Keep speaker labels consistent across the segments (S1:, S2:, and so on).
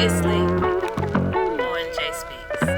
S1: Previously on J Speaks.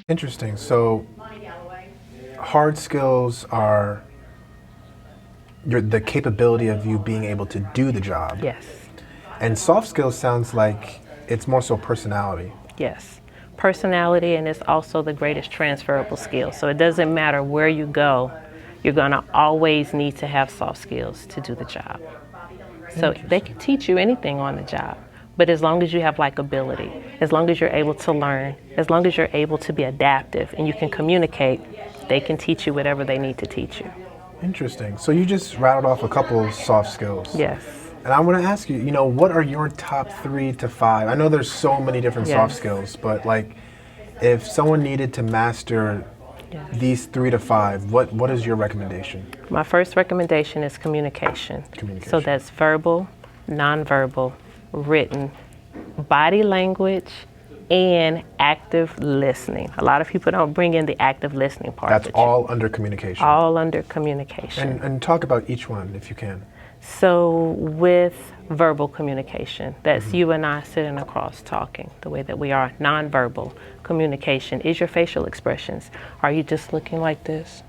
S2: Interesting. So hard skills are the capability of you being able to do the job.
S3: Yes.
S2: And soft skills sounds like it's more so personality.
S3: Yes. Personality, and it's also the greatest transferable skill. So it doesn't matter where you go, you're going to always need to have soft skills to do the job. So they can teach you anything on the job. But as long as you have likability, as long as you're able to learn, as long as you're able to be adaptive and you can communicate, they can teach you whatever they need to teach you.
S2: Interesting. So you just rattled off a couple of soft skills.
S3: Yes.
S2: And I want to ask you, what are your top 3 to 5? I know there's so many different soft
S3: Yes.
S2: skills, but like if someone needed to master these 3 to 5, what is your recommendation?
S3: My first recommendation is communication.
S2: Communication.
S3: So that's verbal, nonverbal, written, body language, and active listening. A lot of people don't bring in the active listening part.
S2: That's all under communication.
S3: All under communication.
S2: And talk about each one if you can.
S3: So with verbal communication, that's you and I sitting across talking the way that we are. Nonverbal communication is your facial expressions. Are you just looking like this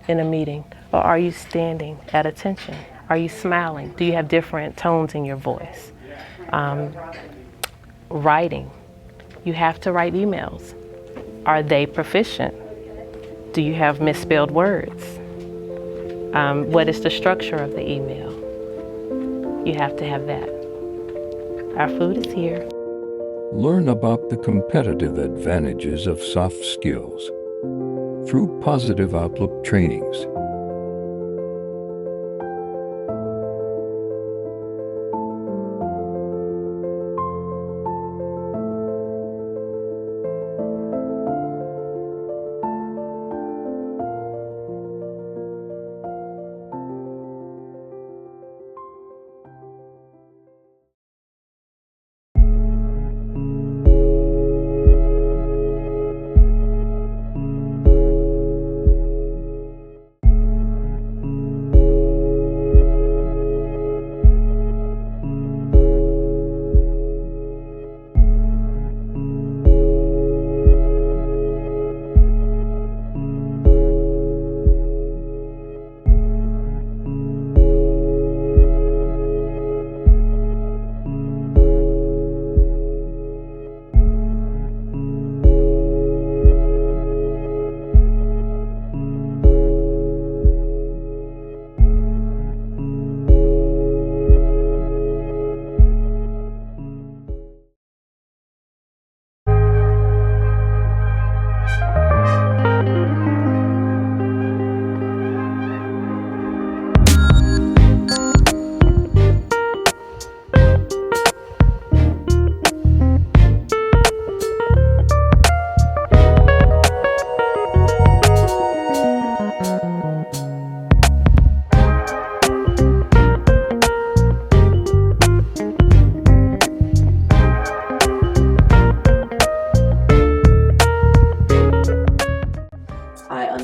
S3: in a meeting? Or are you standing at attention? Are you smiling? Do you have different tones in your voice? Writing. You have to write emails. Are they proficient? Do you have misspelled words? What is the structure of the email? You have to have that. Our food is here.
S4: Learn about the competitive advantages of soft skills through positive outlook trainings.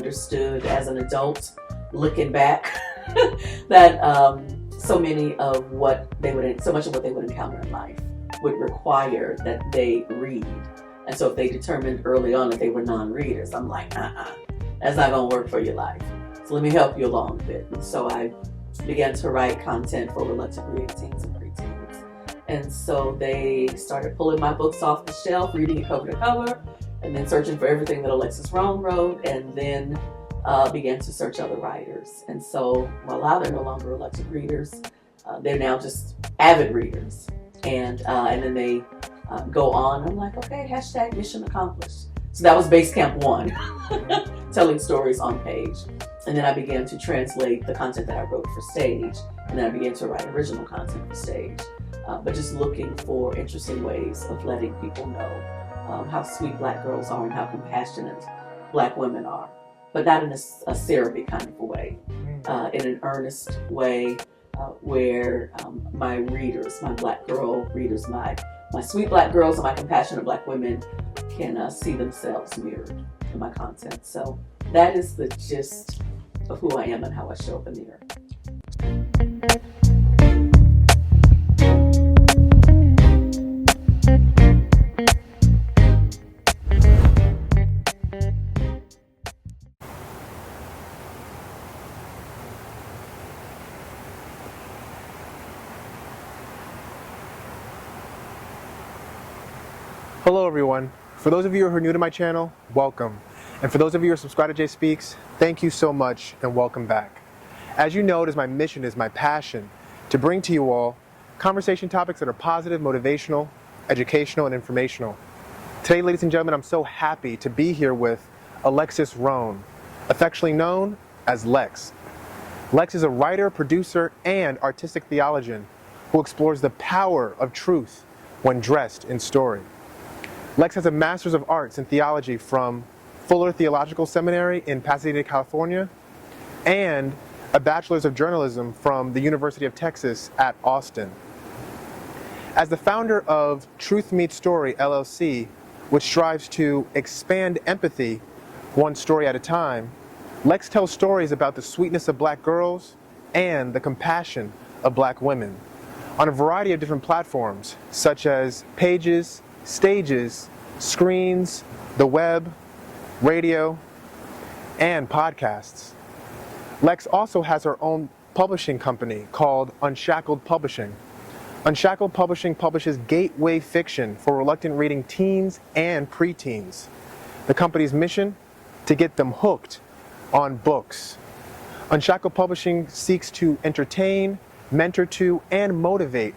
S5: understood as an adult, looking back, that so much of what they would encounter in life would require that they read. And so if they determined early on that they were non-readers, I'm like, that's not gonna work for your life. So let me help you along a bit. And so I began to write content for reluctant reading teens and preteens. And so they started pulling my books off the shelf, reading it cover to cover, and then searching for everything that Alexus Rhone wrote, and then began to search other writers. And so, well, a lot of them are no longer elected readers. They're now just avid readers. And then they go on. I'm like, okay, hashtag mission accomplished. So that was base camp 1, telling stories on page. And then I began to translate the content that I wrote for stage. And then I began to write original content for stage. But just looking for interesting ways of letting people know how sweet Black girls are and how compassionate Black women are. But not in a syrupy kind of a way, in an earnest way where my readers, my Black girl readers, my sweet Black girls and my compassionate Black women can see themselves mirrored in my content. So that is the gist of who I am and how I show up in the earth.
S2: Hello everyone. For those of you who are new to my channel, welcome. And for those of you who are subscribed to Jay Speaks, thank you so much and welcome back. As you know, it is my mission, it is my passion to bring to you all conversation topics that are positive, motivational, educational, and informational. Today, ladies and gentlemen, I'm so happy to be here with Alexus Rhone, affectionately known as Lex. Lex is a writer, producer, and artistic theologian who explores the power of truth when dressed in story. Lex has a Master's of Arts in Theology from Fuller Theological Seminary in Pasadena, California, and a Bachelor's of Journalism from the University of Texas at Austin. As the founder of Truth Meets Story, LLC, which strives to expand empathy one story at a time, Lex tells stories about the sweetness of Black girls and the compassion of Black women on a variety of different platforms, such as Pages, stages, screens, the web, radio, and podcasts. Lex also has her own publishing company called Unshackled Publishing. Unshackled Publishing publishes gateway fiction for reluctant reading teens and preteens. The company's mission? To get them hooked on books. Unshackled Publishing seeks to entertain, mentor to, and motivate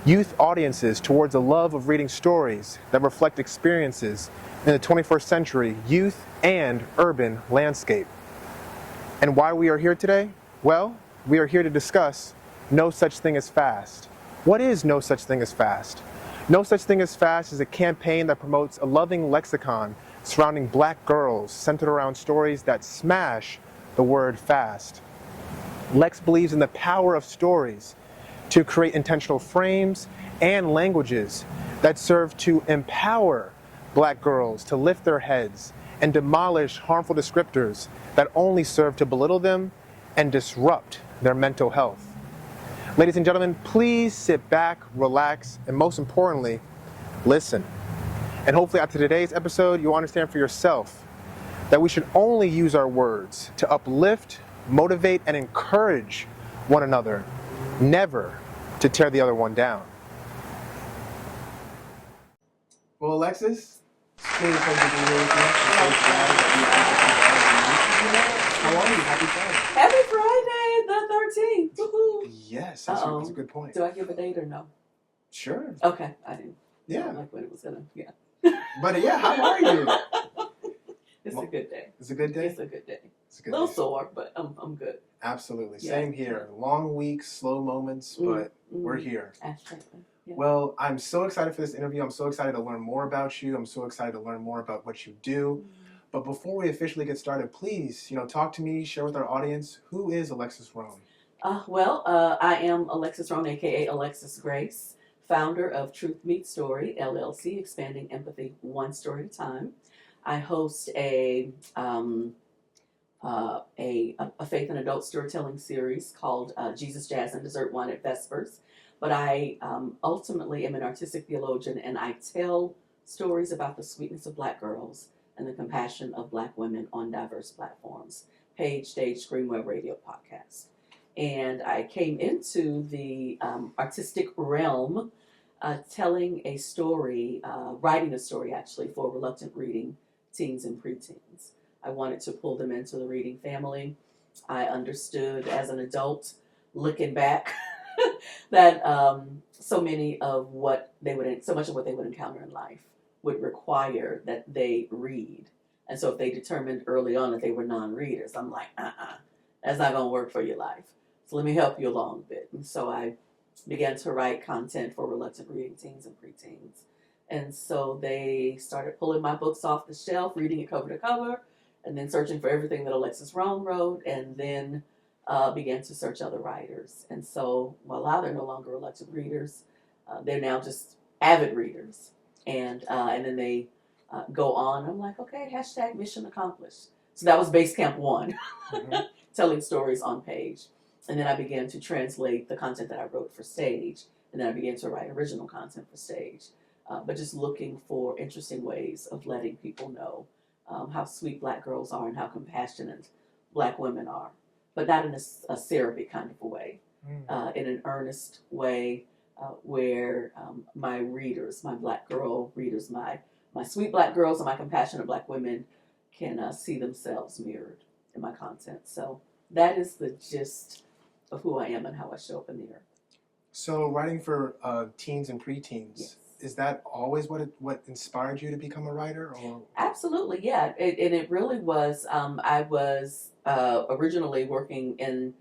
S2: youth audiences towards a love of reading stories that reflect experiences in the 21st century youth and urban landscape. And why we are here today? Well, we are here to discuss No Such Thing as Fast. What is No Such Thing as Fast? No Such Thing as Fast is a campaign that promotes a loving lexicon surrounding Black girls centered around stories that smash the word fast. Lex believes in the power of stories to create intentional frames and languages that serve to empower Black girls to lift their heads and demolish harmful descriptors that only serve to belittle them and disrupt their mental health. Ladies and gentlemen, please sit back, relax, and most importantly, listen. And hopefully after today's episode, you'll understand for yourself that we should only use our words to uplift, motivate, and encourage one another, never to tear the other one down. Well, Alexus, it's really a pleasure to be here with you. I'm so glad that you. How are you? Happy Friday.
S5: Happy Friday, the 13th. Woohoo.
S2: Yes, that's a good point.
S5: Do I give a date or no?
S2: Sure.
S5: Okay, I didn't.
S2: Yeah.
S5: I don't like when it was gonna. Yeah.
S2: But yeah, how are you?
S5: It's a good day.
S2: It's a good day?
S5: It's a good day.
S2: It's a good
S5: A little
S2: day.
S5: sore, but I'm good.
S2: Absolutely.
S5: Yeah.
S2: Same here. Long weeks, slow moments, but we're here.
S5: Absolutely. Yeah.
S2: Well, I'm so excited for this interview. I'm so excited to learn more about you. I'm so excited to learn more about what you do. But before we officially get started, please, talk to me, share with our audience, who is Alexus Rhone?
S5: I am Alexus Rhone, aka Alexis Grace, founder of Truth Meets Story, LLC, expanding empathy one story at a time. I host a faith and adult storytelling series called Jesus, Jazz, and Dessert Wine at Vespers. But I ultimately am an artistic theologian, and I tell stories about the sweetness of Black girls and the compassion of Black women on diverse platforms, page, stage, screen, web, radio, podcast. And I came into the artistic realm telling a story, writing a story actually for reluctant reading teens and preteens. I wanted to pull them into the reading family. I understood as an adult, looking back, that so much of what they would encounter in life would require that they read. And so if they determined early on that they were non-readers, I'm like, that's not going to work for your life. So let me help you along a bit. And so I began to write content for reluctant reading teens and preteens. And so they started pulling my books off the shelf, reading it cover to cover, and then searching for everything that Alexus Rhone wrote, and then began to search other writers. And so while they're no longer reluctant readers, they're now just avid readers. And then they go on. I'm like, okay, hashtag mission accomplished. So that was base camp 1, telling stories on page. And then I began to translate the content that I wrote for stage. And then I began to write original content for stage. But just looking for interesting ways of letting people know how sweet Black girls are and how compassionate Black women are. But not in a syrupy kind of a way, in an earnest way where my readers, my Black girl readers, my sweet Black girls and my compassionate Black women can see themselves mirrored in my content. So that is the gist of who I am and how I show up in the earth.
S2: So writing for teens and preteens,
S5: Yes.
S2: Is that always what inspired you to become a writer? Or?
S5: Absolutely, yeah. It really was. I was originally working in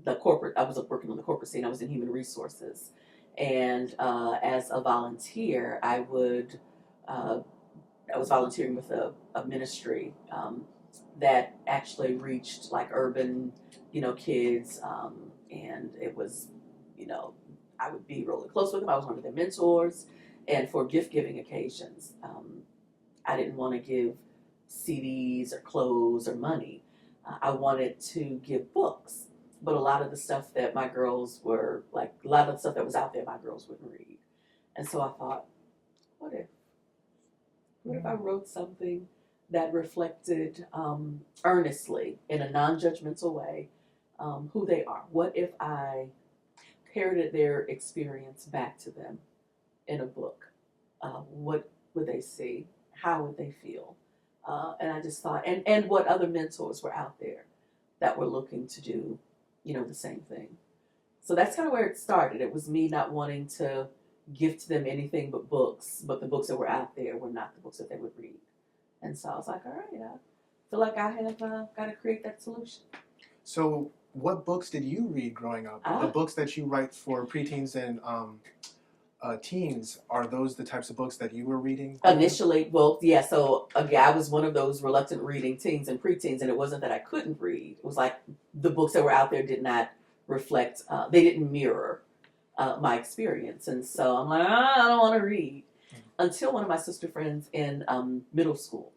S5: the corporate. I was working on the corporate scene. I was in human resources, and as a volunteer, I was volunteering with a ministry that actually reached like urban, kids, and it was, I would be really close with them. I was one of their mentors. And for gift-giving occasions, I didn't want to give CDs or clothes or money. I wanted to give books. But a lot of the stuff that my girls were, a lot of the stuff that was out there, my girls wouldn't read. And so I thought, what if I wrote something that reflected earnestly, in a non-judgmental way, who they are? What if I parroted their experience back to them in a book? What would they see? How would they feel? And I just thought, and what other mentors were out there that were looking to do, the same thing. So that's kind of where it started. It was me not wanting to gift them anything but books, but the books that were out there were not the books that they would read. And so I was like, all right, I feel like I have got to create that solution.
S2: So what books did you read growing up? The books that you write for preteens and teens, are those the types of books that you were reading?
S5: Initially, well, yeah, so again, I was one of those reluctant reading teens and preteens, and it wasn't that I couldn't read. It was like the books that were out there did not reflect, they didn't mirror my experience. And so I'm like, I don't want to read. Until one of my sister friends in middle school,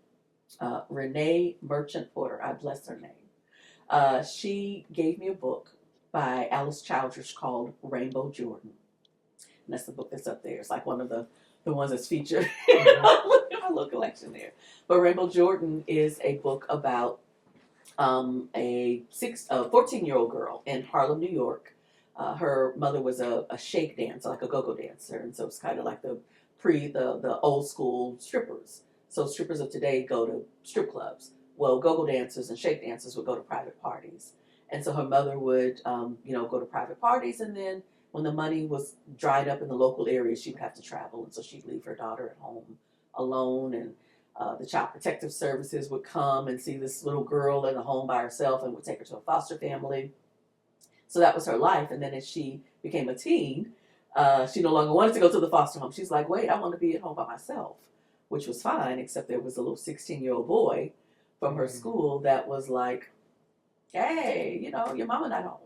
S5: Renee Merchant Porter, I bless her name, she gave me a book by Alice Childress called Rainbow Jordan. And that's the book that's up there. It's like one of the ones that's featured in my little collection there. But Rainbow Jordan is a book about a 14-year-old girl in Harlem, New York. Her mother was a shake dancer, like a go-go dancer, and so it's kind of like the old school strippers. So strippers of today go to strip clubs. Well, go-go dancers and shake dancers would go to private parties. And so her mother would, go to private parties, and then when the money was dried up in the local area, she would have to travel. And so she'd leave her daughter at home alone. And the Child Protective Services would come and see this little girl in a home by herself and would take her to a foster family. So that was her life. And then as she became a teen, she no longer wanted to go to the foster home. She's like, wait, I want to be at home by myself, which was fine, except there was a little 16-year-old boy from her school that was like, hey, your mama not home.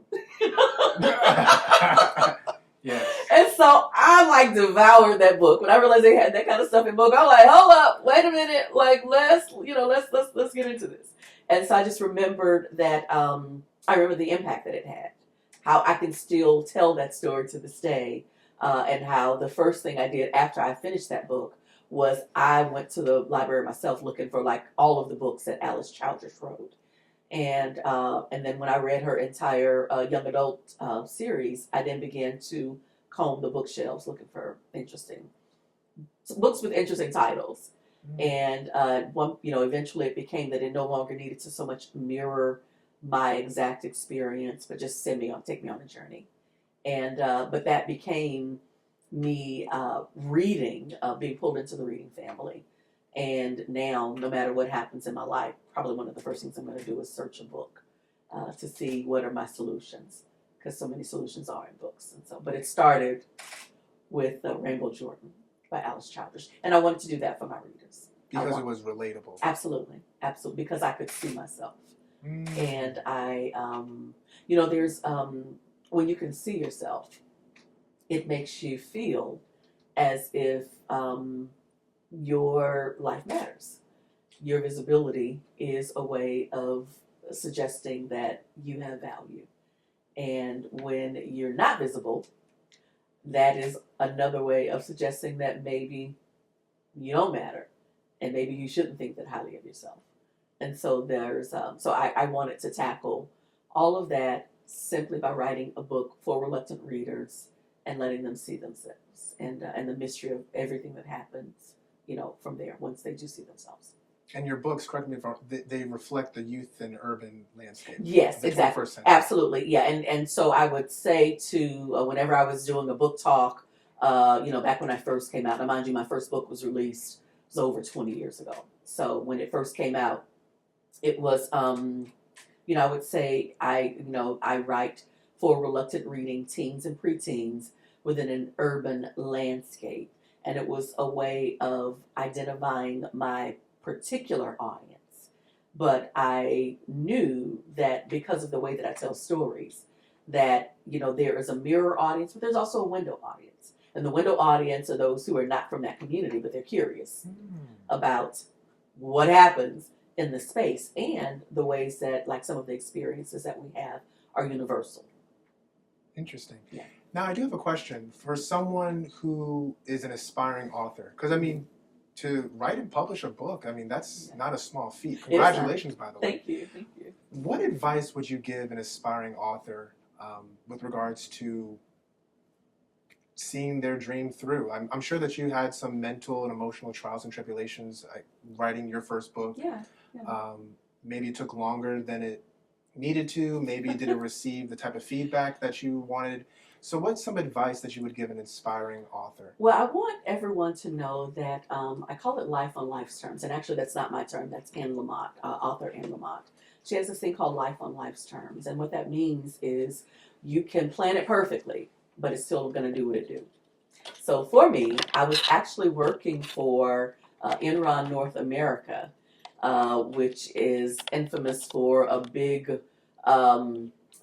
S2: Yeah.
S5: And so I devoured that book. When I realized they had that kind of stuff in book, I'm like, hold up, wait a minute, let's get into this. And so I just remembered that I remember the impact that it had, how I can still tell that story to this day, and how the first thing I did after I finished that book was I went to the library myself looking for all of the books that Alice Childress wrote. And then when I read her entire young adult series, I then began to comb the bookshelves looking for interesting books with interesting titles. And eventually it became that it no longer needed to so much mirror my exact experience, but just take me on a journey. And but that became me reading, being pulled into the reading family. And now, no matter what happens in my life, probably one of the first things I'm going to do is search a book to see what are my solutions, because so many solutions are in books. And so, but it started with Rainbow Jordan by Alexus Rhone, and I wanted to do that for my readers
S2: because it was relatable.
S5: Absolutely, because I could see myself, and I, there's when you can see yourself, it makes you feel as if your life matters. Your visibility is a way of suggesting that you have value, and when you're not visible, that is another way of suggesting that maybe you don't matter, and maybe you shouldn't think that highly of yourself. And so there's, I wanted to tackle all of that simply by writing a book for reluctant readers and letting them see themselves and the mystery of everything that happens, from there once they do see themselves.
S2: And your books, correct me if I'm wrong, they reflect the youth and urban landscape.
S5: Yes, exactly. Absolutely, yeah. And so I would say to whenever I was doing a book talk, back when I first came out. Now, mind you, my first book was released over 20 years ago. So when it first came out, it was, I would say I write for reluctant reading teens and preteens within an urban landscape, and it was a way of identifying my particular audience. But I knew that because of the way that I tell stories, that there is a mirror audience, but there's also a window audience. And the window audience are those who are not from that community, but they're curious about what happens in the space and the ways that, like, some of the experiences that we have are universal.
S2: Interesting.
S5: Yeah.
S2: Now, I do have a question for someone who is an aspiring author, because to write and publish a book, that's not a small feat. Congratulations, by the way.
S5: Thank you.
S2: What advice would you give an aspiring author with regards to seeing their dream through? I'm sure that you had some mental and emotional trials and tribulations writing your first book.
S5: Yeah.
S2: Maybe it took longer than it needed to. Maybe did it receive the type of feedback that you wanted? So what's some advice that you would give an inspiring author?
S5: Well, I want everyone to know that I call it life on life's terms. And actually, that's not my term. That's Anne Lamott, author Anne Lamott. She has this thing called life on life's terms. And what that means is you can plan it perfectly, but it's still going to do what it do. So for me, I was actually working for Enron North America, which is infamous for a big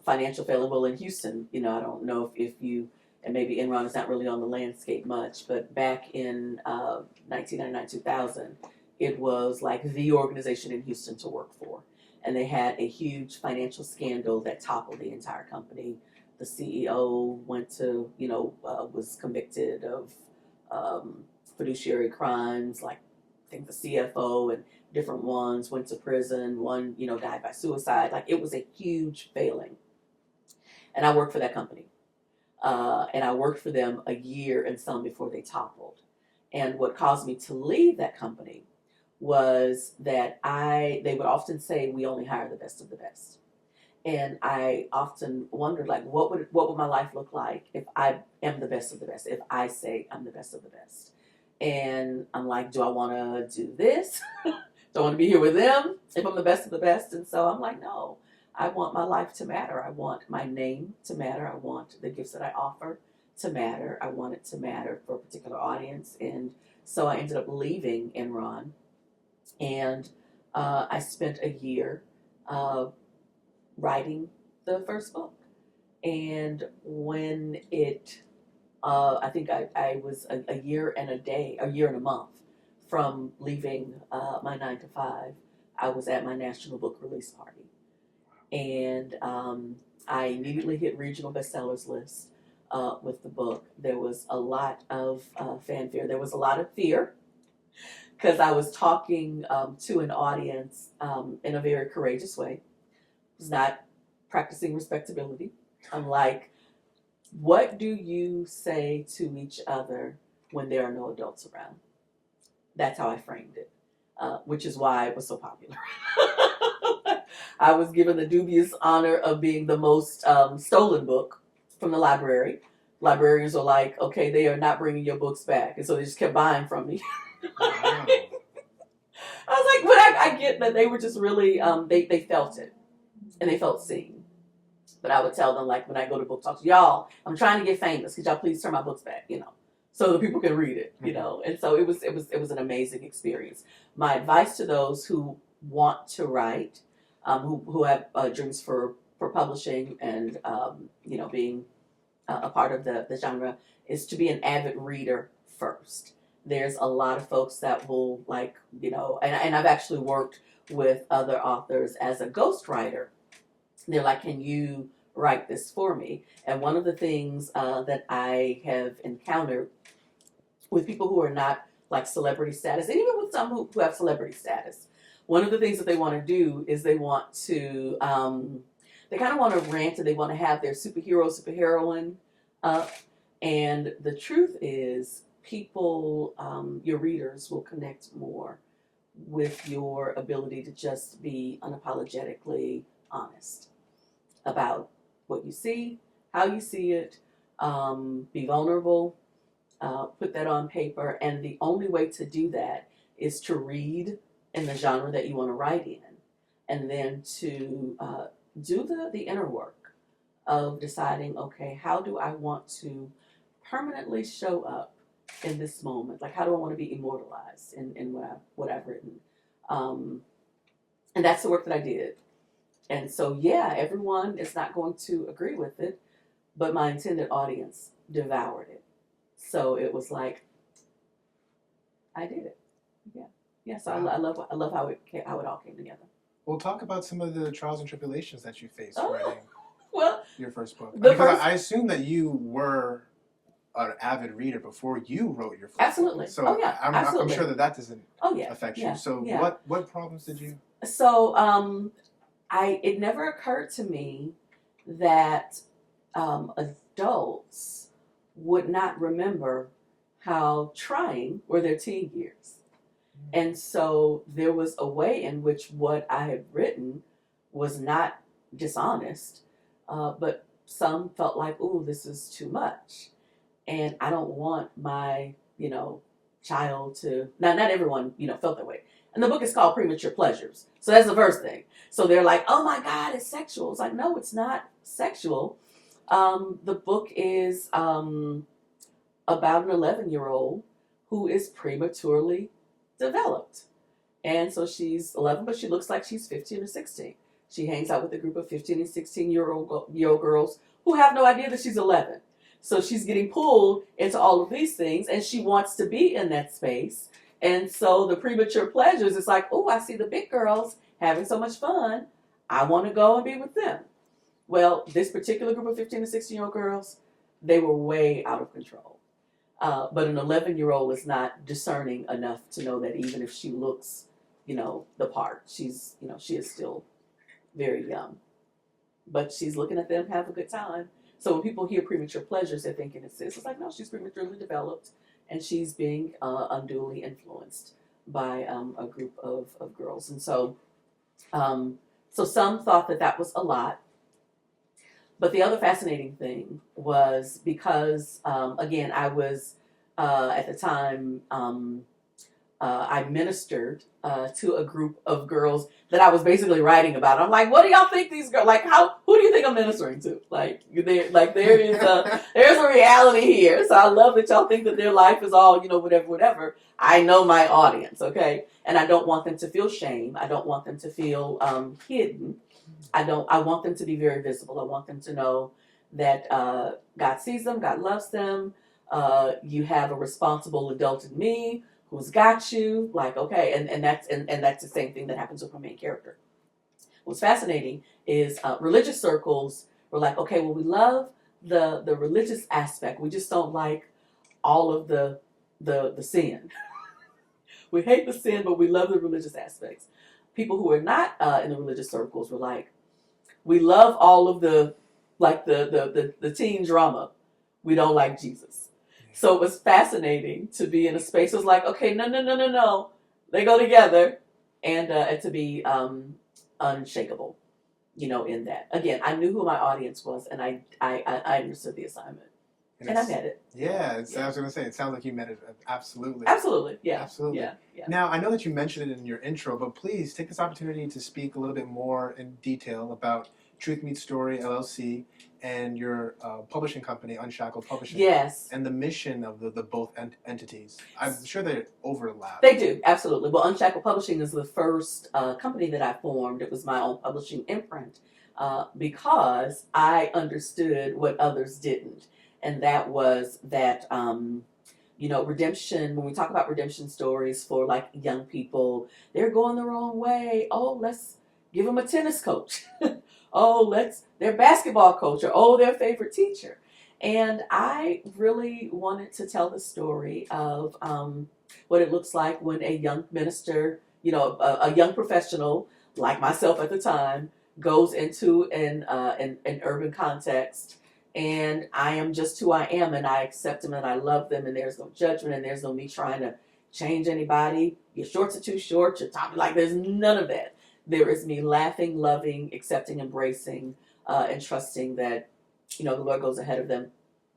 S5: financial failure. Well, in Houston, I don't know if you, and maybe Enron is not really on the landscape much, but back in 1999, 2000, it was like the organization in Houston to work for. And they had a huge financial scandal that toppled the entire company. The CEO went to, was convicted of fiduciary crimes, like I think the CFO and different ones went to prison. One, died by suicide. Like, it was a huge failing. And I worked for that company. And I worked for them a year and some before they toppled. And what caused me to leave that company was that they would often say, we only hire the best of the best. And I often wondered, like, what would my life look like if I am the best of the best, if I say I'm the best of the best? And I'm like, do I want to do this? Do I want to be here with them if I'm the best of the best? And so I'm like, no, I want my life to matter. I want my name to matter. I want the gifts that I offer to matter. I want it to matter for a particular audience. And so I ended up leaving Enron. And I spent a year writing the first book. And when it, I think I was a year and a month from leaving my 9 to 5, I was at my national book release party. And I immediately hit regional bestsellers list with the book. There was a lot of fanfare. There was a lot of fear because I was talking to an audience in a very courageous way. I was not practicing respectability. I'm like, What do you say to each other when there are no adults around? That's how I framed it, which is why it was so popular. I was given the dubious honor of being the most stolen book from the library. Librarians are like, okay, they are not bringing your books back. And so they just kept buying from me.
S2: Wow.
S5: I was like, but I get that they were just really, they felt it. And they felt seen. But I would tell them, like, when I go to book talks, y'all, I'm trying to get famous. Could y'all please turn my books back, so that people can read it, And so it was an amazing experience. My advice to those who want to write, who have dreams for publishing and, being a part of the genre, is to be an avid reader first. There's a lot of folks that will, like, and I've actually worked with other authors as a ghostwriter. They're like, can you write this for me? And one of the things that I have encountered with people who are not like celebrity status, and even with some who have celebrity status, one of the things that they want to do is they want to, they kind of want to rant, and they want to have their superhero, superheroine up. And the truth is, people, your readers will connect more with your ability to just be unapologetically honest about what you see, how you see it, be vulnerable, put that on paper. And the only way to do that is to read in the genre that you want to write in, and then to do the inner work of deciding, okay, how do I want to permanently show up in this moment? Like, how do I want to be immortalized in what I've written? And that's the work that I did. And so, yeah, everyone is not going to agree with it, but my intended audience devoured it. So it was like, I did it. Yeah. So I love how it all came together.
S2: Well, talk about some of the trials and tribulations that you faced writing your first book. I assume that you were an avid reader before you wrote your first
S5: Absolutely.
S2: book. So
S5: absolutely.
S2: I'm sure that doesn't affect you. So what problems did you?
S5: So it never occurred to me that adults would not remember how trying were their teen years. And so there was a way in which what I had written was not dishonest, but some felt like, ooh, this is too much. And I don't want my, child to, not everyone, felt that way. And the book is called Premature Pleasures. So that's the first thing. So they're like, oh my God, it's sexual. It's like, no, it's not sexual. The book is about an 11-year-old who is prematurely developed. And so she's 11, but she looks like she's 15 or 16. She hangs out with a group of 15 and 16-year-old girls who have no idea that she's 11. So she's getting pulled into all of these things, and she wants to be in that space. And so the premature pleasures, it's like, oh, I see the big girls having so much fun. I want to go and be with them. Well, this particular group of 15 to 16-year-old girls, they were way out of control. But an 11-year-old is not discerning enough to know that even if she looks, the part, she is still very young. But she's looking at them have a good time. So when people hear premature pleasures, they're thinking it's like, no, she's prematurely developed, and she's being unduly influenced by a group of girls. And so, so some thought that was a lot. But the other fascinating thing was because, again, I was, at the time, I ministered to a group of girls that I was basically writing about. I'm like, what do y'all think these girls, who do you think I'm ministering to? There's a reality here. So I love that y'all think that their life is all, whatever. I know my audience, okay? And I don't want them to feel shame. I don't want them to feel hidden. I want them to be very visible. I want them to know that God sees them, God loves them. You have a responsible adult in me who's got you, okay, and that's the same thing that happens with my main character. What's fascinating is religious circles were like, okay, well, we love the religious aspect. We just don't like all of the sin. We hate the sin, but we love the religious aspects. People who are not in the religious circles were like, we love all of the teen drama, We don't like Jesus. So it was fascinating to be in a space. It was like, okay, no. They go together. And to be unshakable, in that. Again, I knew who my audience was, and I understood the assignment. And I met it.
S2: Yeah, I was going to say, it sounds like you met it. Absolutely.
S5: Absolutely, yeah.
S2: Absolutely.
S5: Yeah.
S2: Now, I know that you mentioned it in your intro, but please take this opportunity to speak a little bit more in detail about Truth Meets Story, LLC, and your publishing company, Unshackled Publishing.
S5: Yes.
S2: And the mission of the both entities. I'm sure they overlap.
S5: They do, absolutely. Well, Unshackled Publishing is the first company that I formed. It was my own publishing imprint because I understood what others didn't. And that was that, redemption, when we talk about redemption stories for like young people, they're going the wrong way. Oh, let's give them a tennis coach. Their basketball coach, or their favorite teacher. And I really wanted to tell the story of what it looks like when a young minister, a young professional like myself at the time, goes into an urban context. And I am just who I am, and I accept them, and I love them, and there's no judgment, and there's no me trying to change anybody. Your shorts are too short, your top, there's none of that. There is me laughing, loving, accepting, embracing, and trusting that, the Lord goes ahead of them,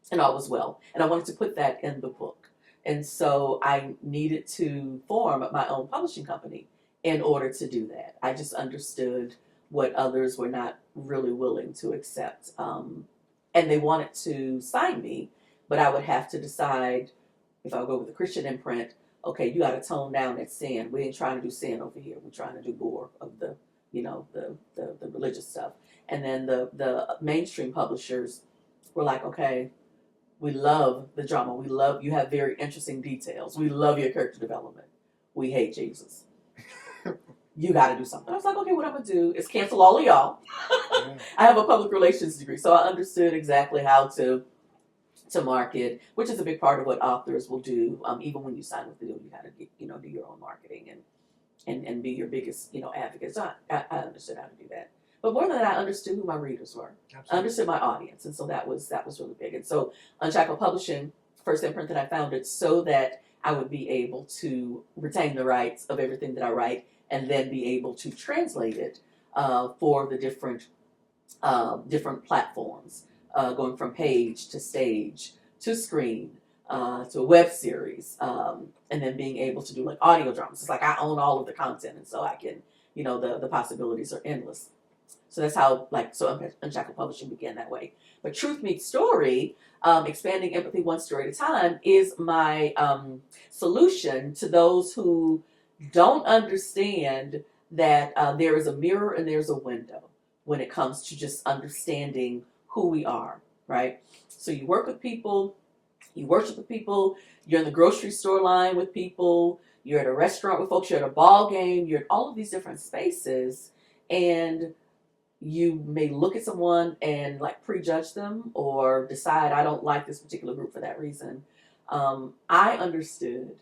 S5: and all was well. And I wanted to put that in the book. And so I needed to form my own publishing company in order to do that. I just understood what others were not really willing to accept. And they wanted to sign me, but I would have to decide if I would go with a Christian imprint. Okay, you got to tone down that sin. We ain't trying to do sin over here. We're trying to do more of the religious stuff. And then the mainstream publishers were like, okay, we love the drama. We love, you have very interesting details. We love your character development. We hate Jesus. You got to do something. I was like, okay, what I'm going to do is cancel all of y'all. I have a public relations degree, so I understood exactly how to market, which is a big part of what authors will do. Even when you sign with the deal, you got to get, do your own marketing and be your biggest, advocate. So I understood how to do that. But more than that, I understood who my readers were. Absolutely. I understood my audience, and so that was really big. And so Unshackled Publishing, first imprint that I founded, so that I would be able to retain the rights of everything that I write, and then be able to translate it for the different platforms, going from page to stage to screen to a web series, and then being able to do like audio dramas. It's like I own all of the content, and so I can, the possibilities are endless. So that's how Unshackled Publishing began that way. But Truth Meets Story, expanding empathy one story at a time, is my solution to those who don't understand that there is a mirror and there's a window when it comes to just understanding who we are, right? So you work with people, you worship with people, you're in the grocery store line with people, you're at a restaurant with folks, you're at a ball game, you're at all of these different spaces, and you may look at someone and prejudge them or decide I don't like this particular group for that reason. I understood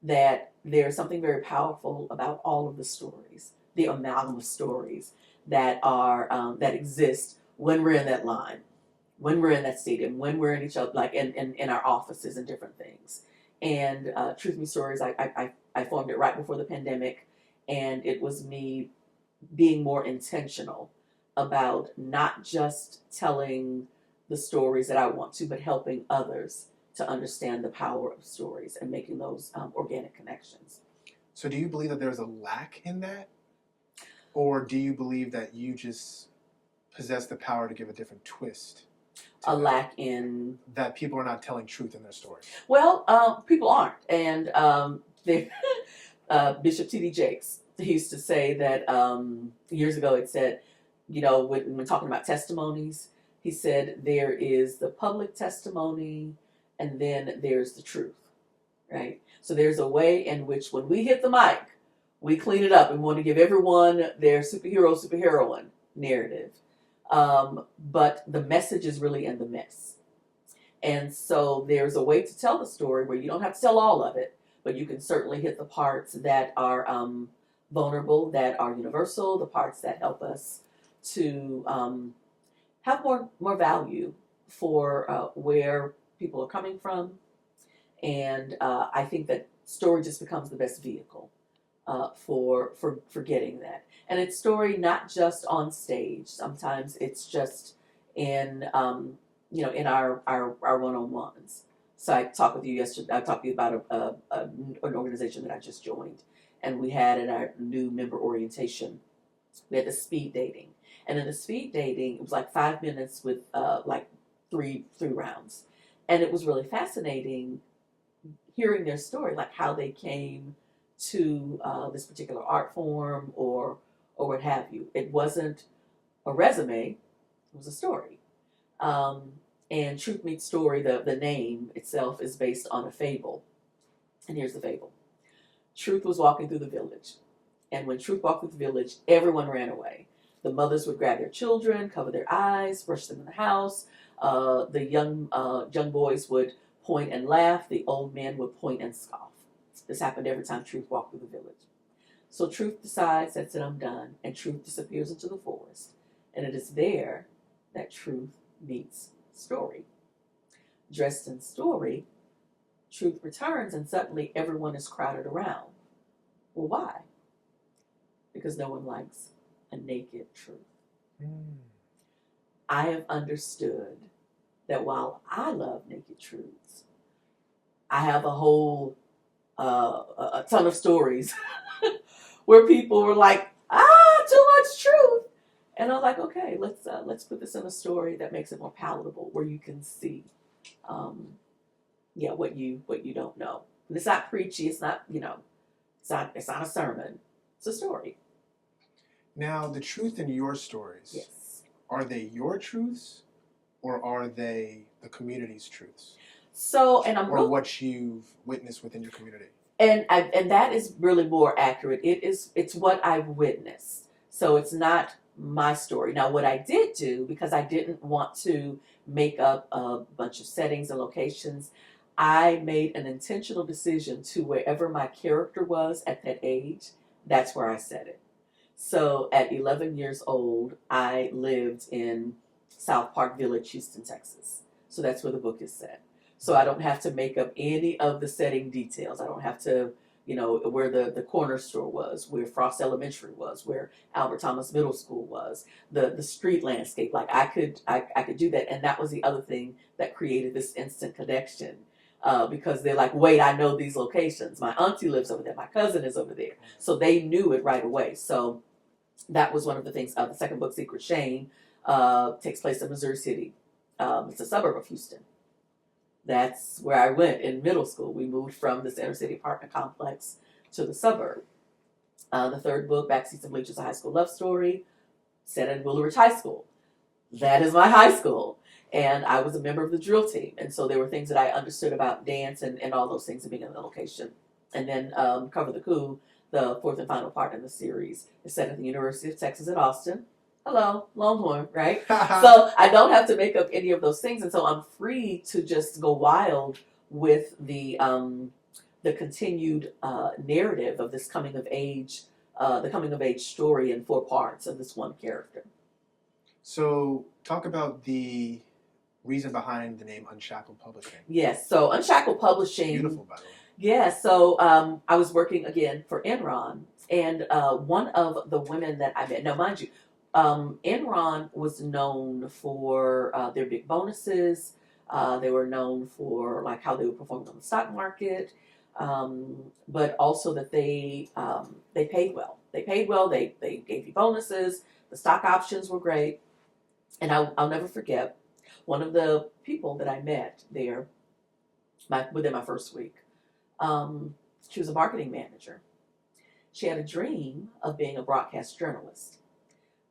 S5: that there's something very powerful about all of the stories, the amalgam of stories that are that exist when we're in that line, when we're in that stadium, when we're in each other, in our offices and different things. And Truth Meets Stories, I formed it right before the pandemic, and it was me being more intentional about not just telling the stories that I want to, but helping others to understand the power of stories and making those organic connections.
S2: So do you believe that there's a lack in that? Or do you believe that you just possess the power to give a different twist?
S5: A lack in?
S2: That people are not telling truth in their stories.
S5: Well, people aren't. And Bishop T.D. Jakes, he used to say that years ago, it said, when talking about testimonies, he said there is the public testimony and then there's the truth, right? So there's a way in which when we hit the mic, we clean it up and want to give everyone their superheroine narrative. But the message is really in the mess. And so there's a way to tell the story where you don't have to tell all of it, but you can certainly hit the parts that are vulnerable, that are universal, the parts that help us to have more value for where people are coming from. And I think that story just becomes the best vehicle for getting that. And it's story not just on stage. Sometimes it's just in in our one-on-ones. So I talked with you yesterday. I talked to you about an organization that I just joined, and we had in our new member orientation, we had the speed dating. And in the speed dating, it was like 5 minutes with like three rounds, and it was really fascinating hearing their story, like how they came to this particular art form or what have you. It wasn't a resume; it was a story. And Truth Meets Story, the name itself is based on a fable. And here's the fable: Truth was walking through the village, and when Truth walked through the village, everyone ran away. The mothers would grab their children, cover their eyes, brush them in the house. The young boys would point and laugh. The old men would point and scoff. This happened every time Truth walked through the village. So Truth decides, that's it, I'm done, and Truth disappears into the forest. And it is there that Truth meets Story. Dressed in story, Truth returns, and suddenly everyone is crowded around. Well, why? Because no one likes a naked truth. I have understood that while I love naked truths, I have a whole a ton of stories where people were like, too much truth. And I'm like, okay, let's put this in a story that makes it more palatable, where you can see what you don't know. And it's not preachy, it's not, it's not a sermon. It's a story.
S2: Now, the truth in your stories,
S5: Yes.
S2: Are they your truths, or are they the community's truths?
S5: So,
S2: or what you've witnessed within your community?
S5: And that is really more accurate. It's what I've witnessed. So it's not my story. Now, what I did do, because I didn't want to make up a bunch of settings and locations, I made an intentional decision to wherever my character was at that age, that's where I set it. So at 11 years old, I lived in South Park Village, Houston, Texas. So that's where the book is set. So I don't have to make up any of the setting details. I don't have to, where the corner store was, where Frost Elementary was, where Albert Thomas Middle School was, the street landscape. Like I could do that. And that was the other thing that created this instant connection. Because they're like, wait, I know these locations. My auntie lives over there. My cousin is over there. So they knew it right away. So that was one of the things. The second book, Secret Shame, takes place in Missouri City. It's a suburb of Houston. That's where I went in middle school. We moved from this inner city apartment complex to the suburb. The third book, Backseats and Bleachers, a high school love story, set in Woolridge High School. That is my high school. And I was a member of the drill team. And so there were things that I understood about dance and all those things and being in the location. And then Cover the Coup, the fourth and final part in the series, is set at the University of Texas at Austin. Hello, Longhorn, right? So I don't have to make up any of those things. And so I'm free to just go wild with the continued narrative of this coming of age, the coming of age story in 4 parts of this one character.
S2: So talk about the reason behind the name Unshackled Publishing.
S5: Yes, so Unshackled Publishing.
S2: Beautiful, by the way.
S5: Yeah, so I was working again for Enron, and one of the women that I met, now mind you, Enron was known for their big bonuses. They were known for like how they were performing on the stock market, but also that they paid well. They paid well. They gave you bonuses. The stock options were great, and I'll never forget one of the people that I met there within my first week. She was a marketing manager. She had a dream of being a broadcast journalist.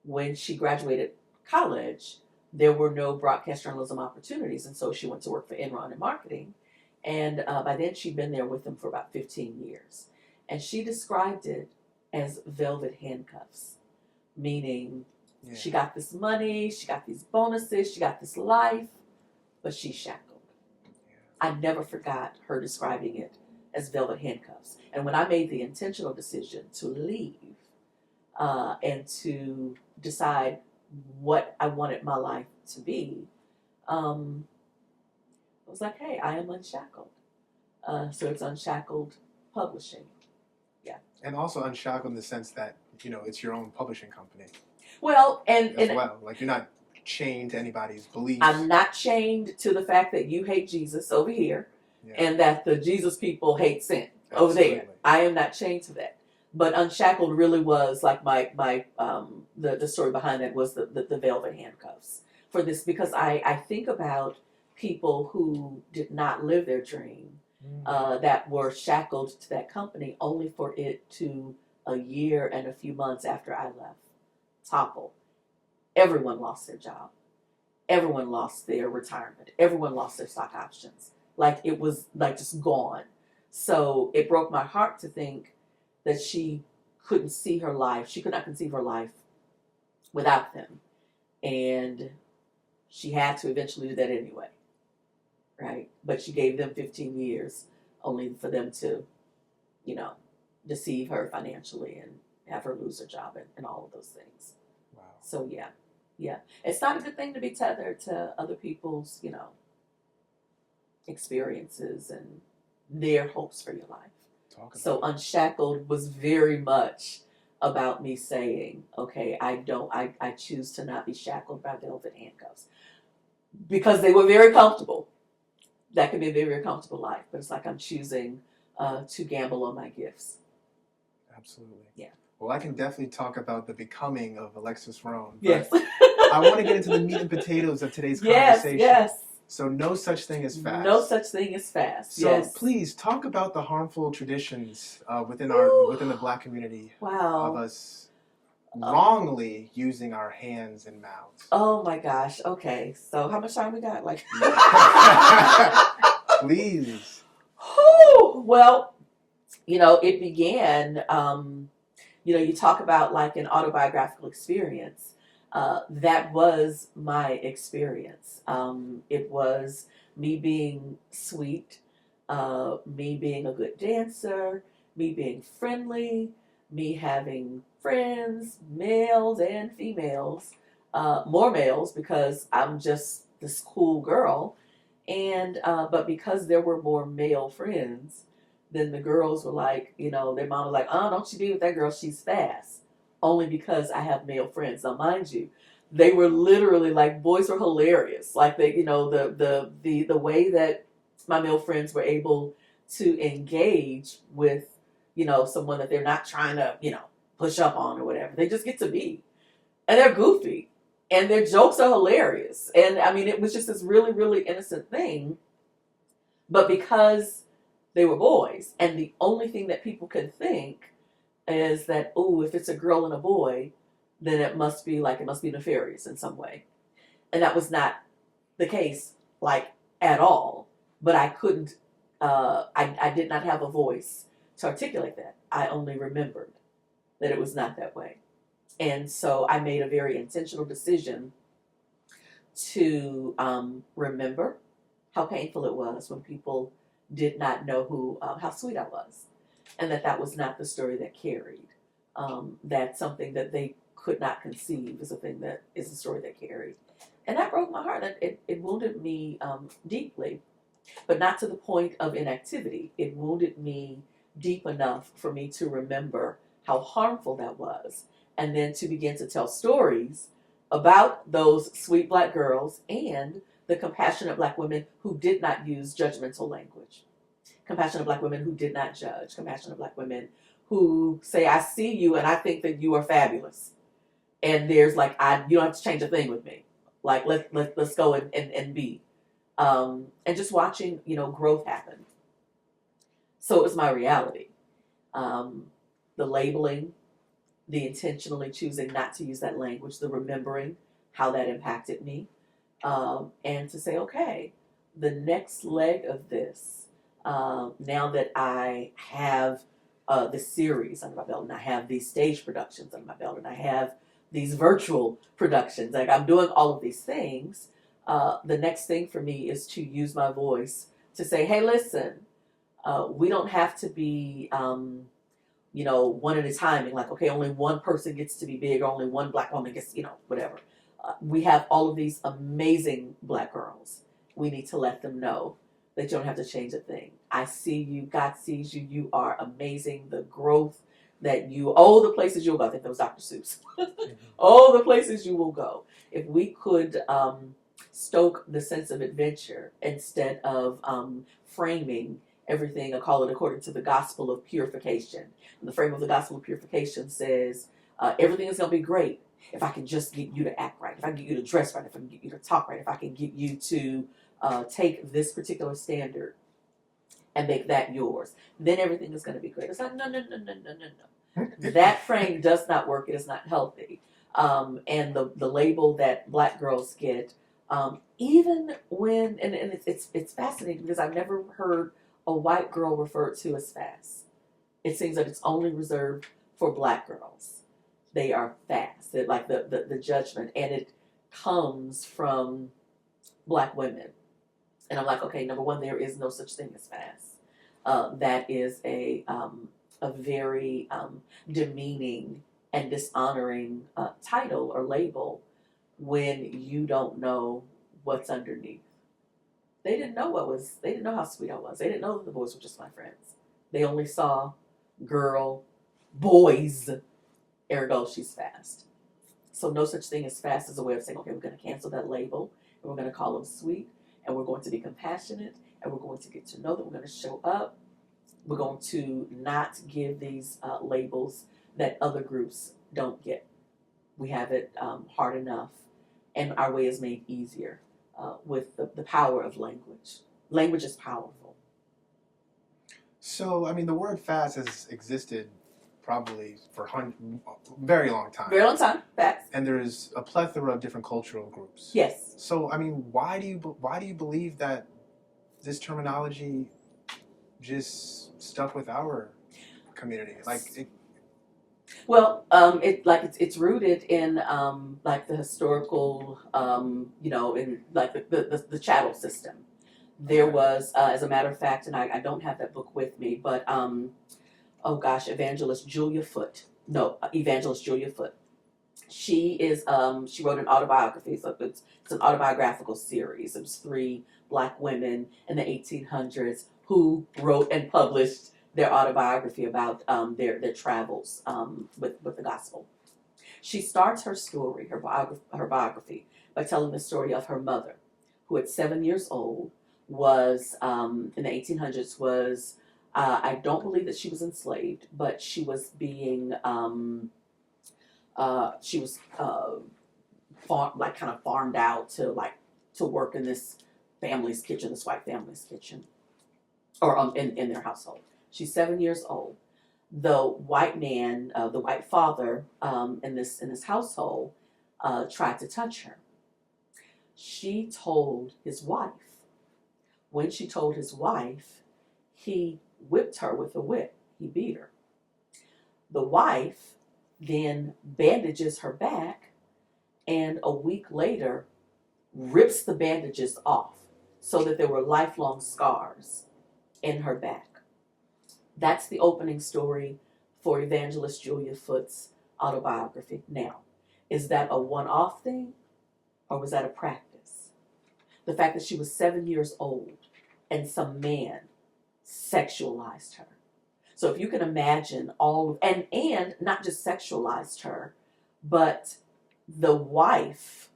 S5: When she graduated college, there were no broadcast journalism opportunities, and so she went to work for Enron in marketing. And by then, she'd been there with them for about 15 years. And she described it as velvet handcuffs, meaning she got this money, she got these bonuses, she got this life, but she's shackled. I never forgot her describing it as velvet handcuffs. And when I made the intentional decision to leave and to decide what I wanted my life to be, I was like, hey, I am unshackled. So it's Unshackled Publishing. Yeah.
S2: And also unshackled in the sense that, it's your own publishing company
S5: Well,
S2: as well. Like, you're not chained to anybody's beliefs.
S5: I'm not chained to the fact that you hate Jesus over here,
S2: Yeah.
S5: and that the Jesus people hate sin over
S2: Absolutely.
S5: there. I am not chained to that. But Unshackled really was like my the story behind that was the velvet handcuffs for this, because I think about people who did not live their dream, that were shackled to that company only for it to, a year and a few months after I left, topple. Everyone lost their job. Everyone lost their retirement. Everyone lost their stock options. Like, it was like just gone. So it broke my heart to think that she couldn't see her life. She could not conceive her life without them. And she had to eventually do that anyway. Right? But she gave them 15 years only for them to, deceive her financially and have her lose her job and all of those things.
S2: Wow.
S5: So yeah. It's not a good thing to be tethered to other people's, experiences and their hopes for your life. So Unshackled was very much about me saying, okay, I choose to not be shackled by velvet handcuffs, because they were very comfortable. That can be a very, very comfortable life, but it's like I'm choosing to gamble on my gifts.
S2: Absolutely.
S5: Yeah.
S2: Well, I can definitely talk about the becoming of Alexus Rhone.
S5: Yes.
S2: I want to get into the meat and potatoes of today's conversation.
S5: Yes.
S2: So no such thing as fast.
S5: No such thing as fast.
S2: So please talk about the harmful traditions within the Black community of us wrongly using our hands and mouths.
S5: Oh my gosh. Okay. So how much time we got? Like,
S2: please.
S5: Well, it began. You talk about like an autobiographical experience. That was my experience. It was me being sweet, me being a good dancer, me being friendly, me having friends, males and females, more males because I'm just this cool girl. And but because there were more male friends, then the girls were like, their mom was like, oh, don't you be with that girl, she's fast. Only because I have male friends. Now, mind you, they were literally like, boys were hilarious. Like, they, the way that my male friends were able to engage with, someone that they're not trying to, push up on or whatever. They just get to be. And they're goofy. And their jokes are hilarious. And I mean, it was just this really, really innocent thing. But because they were boys, and the only thing that people could think is that, oh, if it's a girl and a boy, then it must be nefarious in some way. And that was not the case, like, at all. But I couldn't, I did not have a voice to articulate that. I only remembered that it was not that way. And so I made a very intentional decision to remember how painful it was when people did not know how sweet I was. And that was not the story that carried. That something that they could not conceive is a thing that is a story that carried. And that broke my heart. It wounded me deeply, but not to the point of inactivity. It wounded me deep enough for me to remember how harmful that was. And then to begin to tell stories about those sweet Black girls and the compassionate Black women who did not use judgmental language. Compassionate Black women who did not judge. Compassionate Black women who say, I see you and I think that you are fabulous. And there's like, you don't have to change a thing with me. Like, let's go and be. And just watching, growth happen. So it was my reality. The labeling, the intentionally choosing not to use that language, the remembering how that impacted me. And to say, okay, the next leg of this, now that I have the series under my belt, and I have these stage productions under my belt, and I have these virtual productions, like I'm doing all of these things, the next thing for me is to use my voice to say, hey, listen, we don't have to be, one at a time, and like, okay, only one person gets to be big, or only one Black woman gets, whatever. We have all of these amazing Black girls we need to let them know that you don't have to change a thing. I see you. God sees you. You are amazing. The growth that the places you'll go. I think that was Dr. Seuss. Oh, the places you will go. If we could stoke the sense of adventure instead of framing everything, I call it according to the gospel of purification. And the frame of the gospel of purification says everything is going to be great if I can just get you to act right, if I can get you to dress right, if I can get you to talk right, if I can get you to take this particular standard and make that yours, then everything is going to be great. It's like, no. That frame does not work. It is not healthy. And the label that Black girls get, even when, and it's fascinating because I've never heard a white girl referred to as fast. It seems that it's only reserved for Black girls. They are fast. They're like the judgment, and it comes from Black women. And I'm like, okay, number one, there is no such thing as fast. That is a very demeaning and dishonoring title or label when you don't know what's underneath. They didn't know how sweet I was. They didn't know that the boys were just my friends. They only saw girl, boys, ergo she's fast. So no such thing as fast as a way of saying, okay, we're going to cancel that label, and we're going to call them sweet, and we're going to be compassionate, and we're going to get to know that we're going to show up. We're going to not give these labels that other groups don't get. We have it hard enough, and our way is made easier with the power of language. Language is powerful.
S2: So, I mean, the word fast has existed probably for a very long time.
S5: Very long time, facts.
S2: And there's a plethora of different cultural groups.
S5: Yes.
S2: So, I mean, why do you believe that this terminology just stuck with our community?
S5: It's rooted in like the historical, in like the chattel system. There was, as a matter of fact, and I don't have that book with me, but Evangelist Julia Foote. She is she wrote an autobiography, so it's an autobiographical series. It was 3 Black women in the 1800s who wrote and published their autobiography about their travels with the gospel. She starts her story, her biography, by telling the story of her mother, who at 7 years old was in the 1800s was I don't believe that she was enslaved, but she was being farmed out to work in this family's kitchen, this white family's kitchen, or in their household. She's 7 years old. The white man, the white father in this household tried to touch her. She told his wife. When she told his wife, he whipped her with a whip. He beat her. The wife then bandages her back, and a week later rips the bandages off so that there were lifelong scars in her back. That's the opening story for Evangelist Julia Foote's autobiography. Now, is that a one-off thing, or was that a practice? The fact that she was 7 years old and some man sexualized her. So if you can imagine and not just sexualized her, but the wife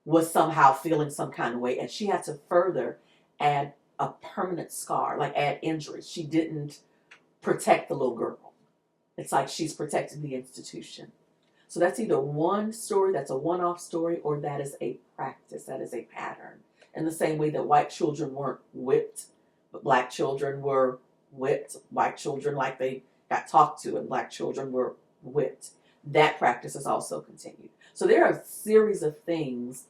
S5: was somehow feeling some kind of way, and she had to further add a permanent scar, like add injury. She didn't protect the little girl. It's like she's protecting the institution. So that's either one story, that's a one-off story, or that is a practice, that is a pattern. In the same way that white children weren't whipped, but Black children were whipped. White children, like they got talked to, and Black children were whipped. That practice has also continued. So there are a series of things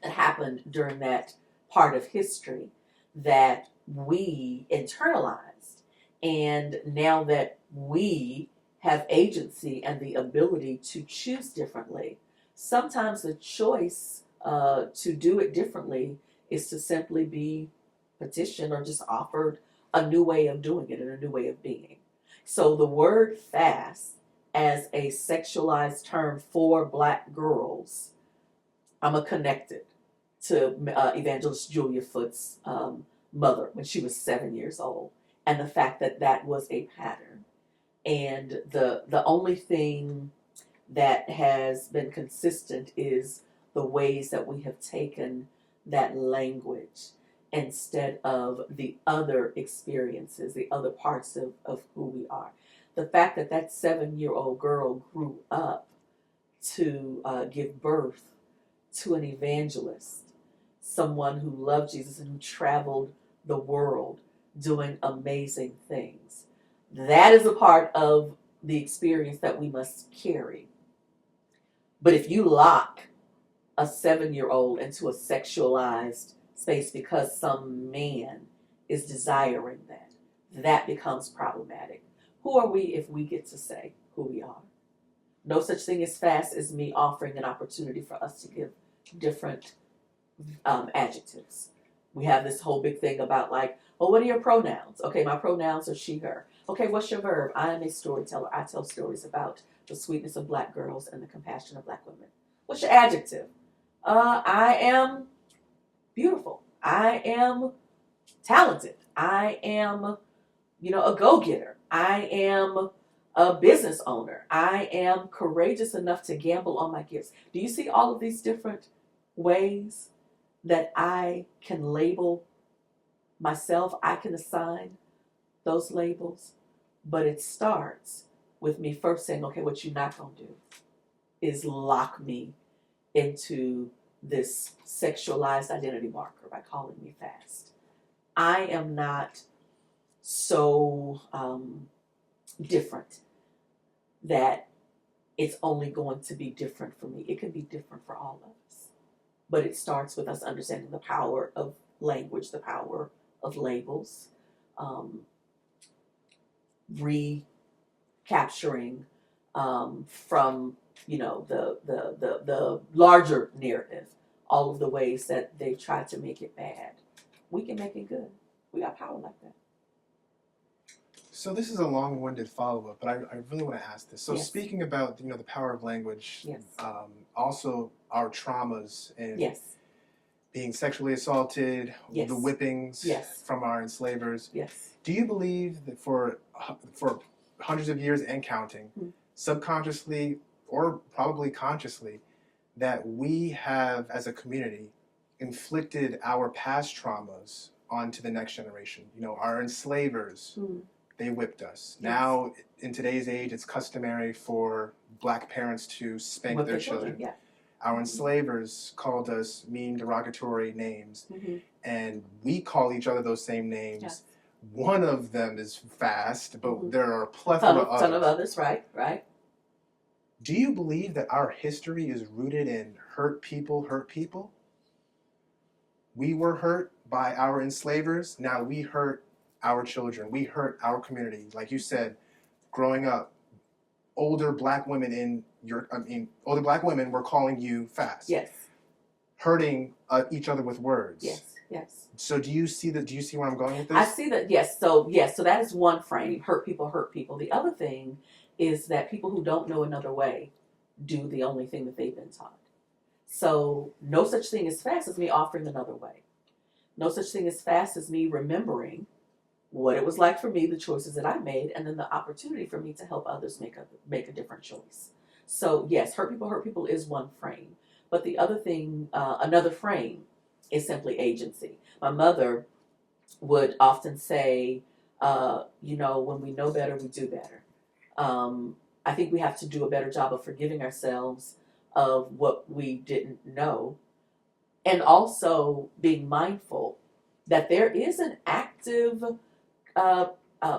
S5: that happened during that part of history that we internalized. And now that we have agency and the ability to choose differently, sometimes the choice to do it differently is to simply be petitioned or just offered a new way of doing it and a new way of being. So the word fast as a sexualized term for Black girls, I'm connected to Evangelist Julia Foote's mother when she was 7 years old, and the fact that that was a pattern. And the only thing that has been consistent is the ways that we have taken that language instead of the other experiences, the other parts of who we are. The fact that that 7-year-old girl grew up to give birth to an evangelist, someone who loved Jesus and who traveled the world doing amazing things. That is a part of the experience that we must carry. But if you lock a 7-year-old into a sexualized space because some man is desiring that, that becomes problematic. Who are we if we get to say who we are? No such thing as fast as me offering an opportunity for us to give different adjectives. We have this whole big thing about like, well, what are your pronouns? Okay, my pronouns are she, her. Okay, what's your verb? I am a storyteller. I tell stories about the sweetness of Black girls and the compassion of Black women. What's your adjective? I am beautiful. I am talented. I am, a go-getter. I am a business owner. I am courageous enough to gamble on my gifts. Do you see all of these different ways that I can label myself? I can assign those labels, but it starts with me first saying, okay, what you're not going to do is lock me into this sexualized identity marker by calling me fast. I am not so different that it's only going to be different for me. It can be different for all of us. But it starts with us understanding the power of language, the power of labels, recapturing from the larger narrative all of the ways that they tried to make it bad. We can make it good. We got power like that.
S2: So this is a long-winded follow-up, but I really want to ask this. So
S5: Yes.
S2: speaking about the power of language,
S5: Yes.
S2: Also our traumas and
S5: Yes.
S2: being sexually assaulted,
S5: Yes.
S2: the whippings
S5: Yes.
S2: from our enslavers.
S5: Yes.
S2: Do you believe that for hundreds of years and counting, subconsciously or probably consciously, that we have as a community inflicted our past traumas onto the next generation? Our enslavers. They whipped us.
S5: Yes.
S2: Now, in today's age, it's customary for Black parents to spank
S5: With
S2: their
S5: the
S2: children.
S5: Yeah.
S2: Our enslavers called us mean, derogatory names,
S5: Mm-hmm.
S2: and we call each other those same names.
S5: Yes.
S2: One of them is fast, but
S5: Mhm.
S2: there are a plethora of
S5: Ton of
S2: others.
S5: others, right?
S2: Do you believe that our history is rooted in hurt people hurt people? We were hurt by our enslavers. Now we hurt our children. We hurt our community. Like you said, growing up, older Black women older Black women were calling you fast.
S5: Yes.
S2: Hurting each other with words.
S5: Yes.
S2: So do you see where I'm going with this?
S5: I see that. Yes. So that is one frame. Hurt people hurt people. The other thing is that people who don't know another way do the only thing that they've been taught. So no such thing as fast as me offering another way. No such thing as fast as me remembering what it was like for me, the choices that I made, and then the opportunity for me to help others make a different choice. So yes, hurt people is one frame. But the other thing, another frame, is simply agency. My mother would often say, when we know better, we do better. I think we have to do a better job of forgiving ourselves of what we didn't know, and also being mindful that there is an active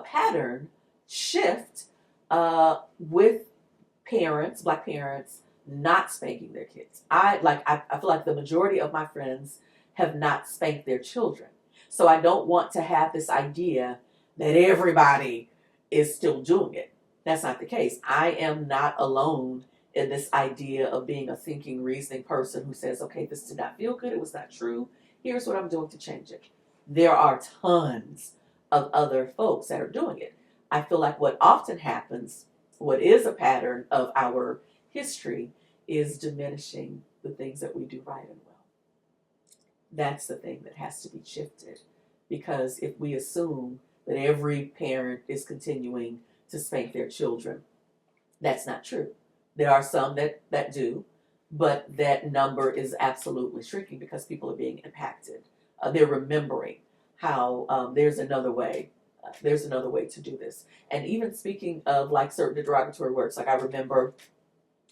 S5: pattern shift with parents, Black parents, not spanking their kids. I feel like the majority of my friends have not spanked their children. So I don't want to have this idea that everybody is still doing it. That's not the case. I am not alone in this idea of being a thinking, reasoning person who says, okay, this did not feel good, it was not true, here's what I'm doing to change it. There are tons of other folks that are doing it. I feel like what often happens, what is a pattern of our history, is diminishing the things that we do right and well. That's the thing that has to be shifted. Because if we assume that every parent is continuing to spank their children, that's not true. There are some that do, but that number is absolutely shrinking because people are being impacted. They're remembering how there's another way. There's another way to do this. And even speaking of like certain derogatory words, like I remember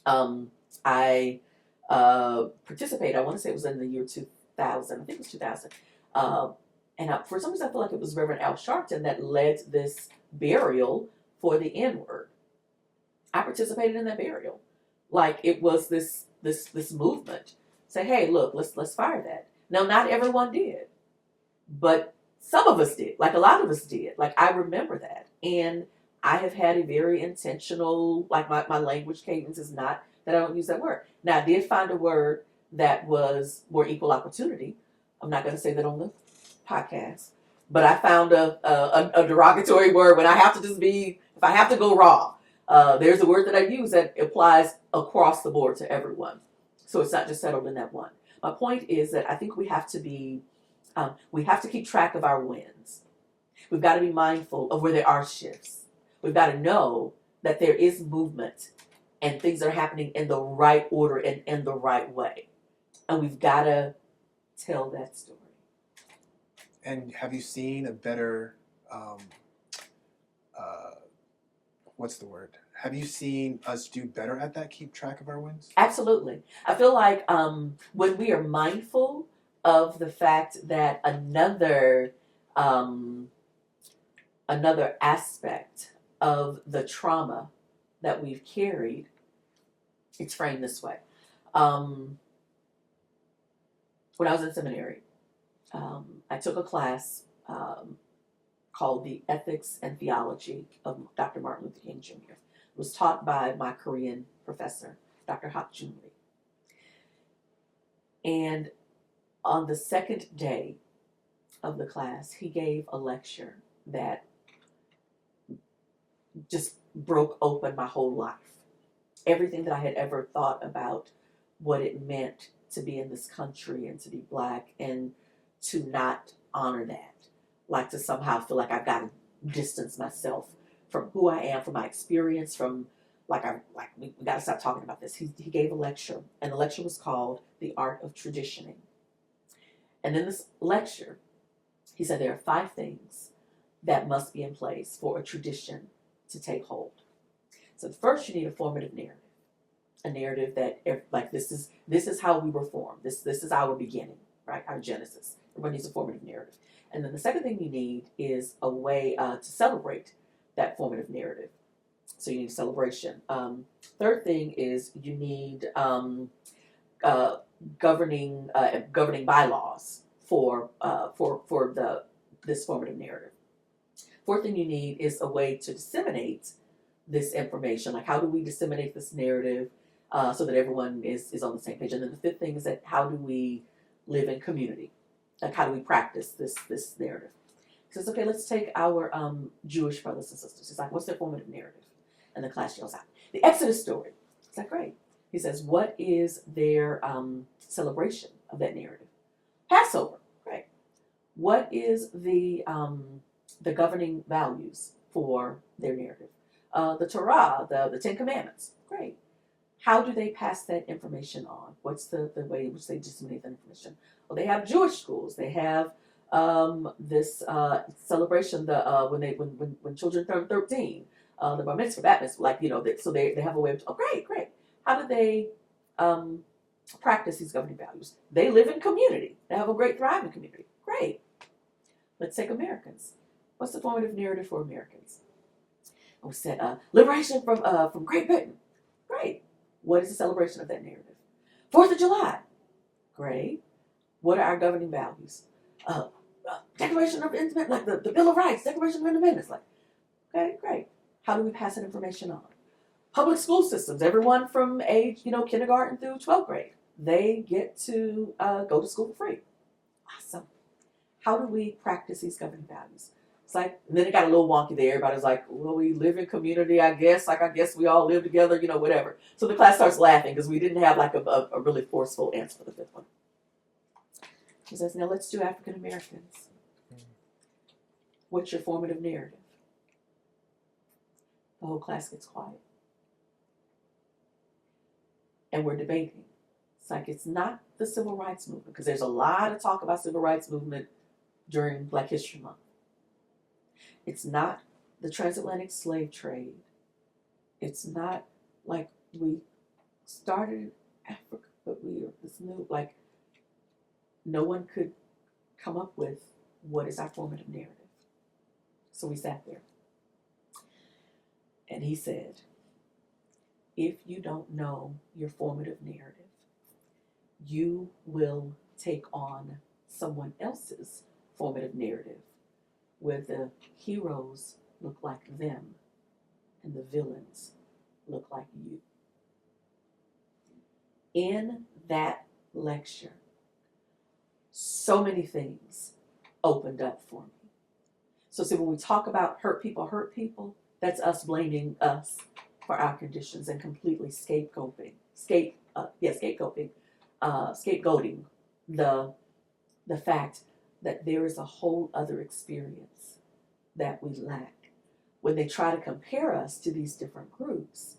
S5: I participated, I want to say it was in the year 2000, I think it was 2000. For some reason I feel like it was Reverend Al Sharpton that led this burial for the N-word. I participated in that burial. Like it was this movement. Say, hey, look, let's fire that. Now, not everyone did, but some of us did. Like a lot of us did. Like I remember that, and I have had a very intentional. Like my language cadence is not that I don't use that word. Now, I did find a word that was more equal opportunity. I'm not going to say that on the podcast, but I found a derogatory word when I have to just be. If I have to go raw. There's a word that I use that applies across the board to everyone. So it's not just settled in that one. My point is that I think we have to keep track of our wins. We've got to be mindful of where there are shifts. We've got to know that there is movement and things are happening in the right order and in the right way. And we've got to tell that story.
S2: And have you seen a better, what's the word? Have you seen us do better at that, keep track of our wins?
S5: Absolutely. I feel like when we are mindful of the fact that another aspect of the trauma that we've carried, it's framed this way. When I was in seminary, I took a class called The Ethics and Theology of Dr. Martin Luther King Jr. It was taught by my Korean professor, Dr. Hak Jun-ri. And on the second day of the class, he gave a lecture that just broke open my whole life. Everything that I had ever thought about what it meant to be in this country and to be Black and to not honor that. Like to somehow feel like I've got to distance myself from who I am, from my experience, from we got to stop talking about this. He gave a lecture, and the lecture was called The Art of Traditioning. And in this lecture, he said there are 5 things that must be in place for a tradition to take hold. So first, you need a formative narrative. A narrative that, like, this is how we were formed. This is our beginning, right? Our genesis. Everyone needs a formative narrative. And then the second thing you need is a way to celebrate that formative narrative. So you need celebration. Third thing is you need governing bylaws for this formative narrative. Fourth thing you need is a way to disseminate this information. Like, how do we disseminate this narrative so that everyone is on the same page? And then the fifth thing is that how do we live in community? Like, how do we practice this narrative? He says, okay, let's take our Jewish brothers and sisters. He's like, what's their formative narrative? And the class yells out, the Exodus story. It's like, great. He says, what is their celebration of that narrative? Passover. Great. What is the governing values for their narrative? The Torah, the Ten Commandments. Great. How do they pass that information on? What's the way in which they disseminate that information? Well, they have Jewish schools. They have this celebration when children turn 13, the bar mitzvah, bat mitzvah, so they have a way of, great. How do they practice these governing values? They live in community. They have a great thriving community. Great. Let's take Americans. What's the formative narrative for Americans? We said liberation from Great Britain. Great. What is the celebration of that narrative? 4th of July. Great. What are our governing values? Declaration of Independence, like the Bill of Rights, Declaration of Independence. Like, okay, great. How do we pass that information on? Public school systems, everyone from age, kindergarten through 12th grade, they get to go to school for free. Awesome. How do we practice these governing values? It's like, and then it got a little wonky there. Everybody's like, well, we live in community, I guess. Like, I guess we all live together, whatever. So the class starts laughing because we didn't have like a really forceful answer for the 5th one. He says, now let's do African Americans. What's your formative narrative? The whole class gets quiet. And we're debating. It's like, it's not the civil rights movement, because there's a lot of talk about civil rights movement during Black History Month. It's not the transatlantic slave trade. It's not like we started in Africa, but we are this new, like, no one could come up with what is our formative narrative. So we sat there. And he said, if you don't know your formative narrative, you will take on someone else's formative narrative where the heroes look like them and the villains look like you. In that lecture, so many things opened up for me. So see, when we talk about hurt people, that's us blaming us for our conditions and completely scapegoating the fact that there is a whole other experience that we lack. When they try to compare us to these different groups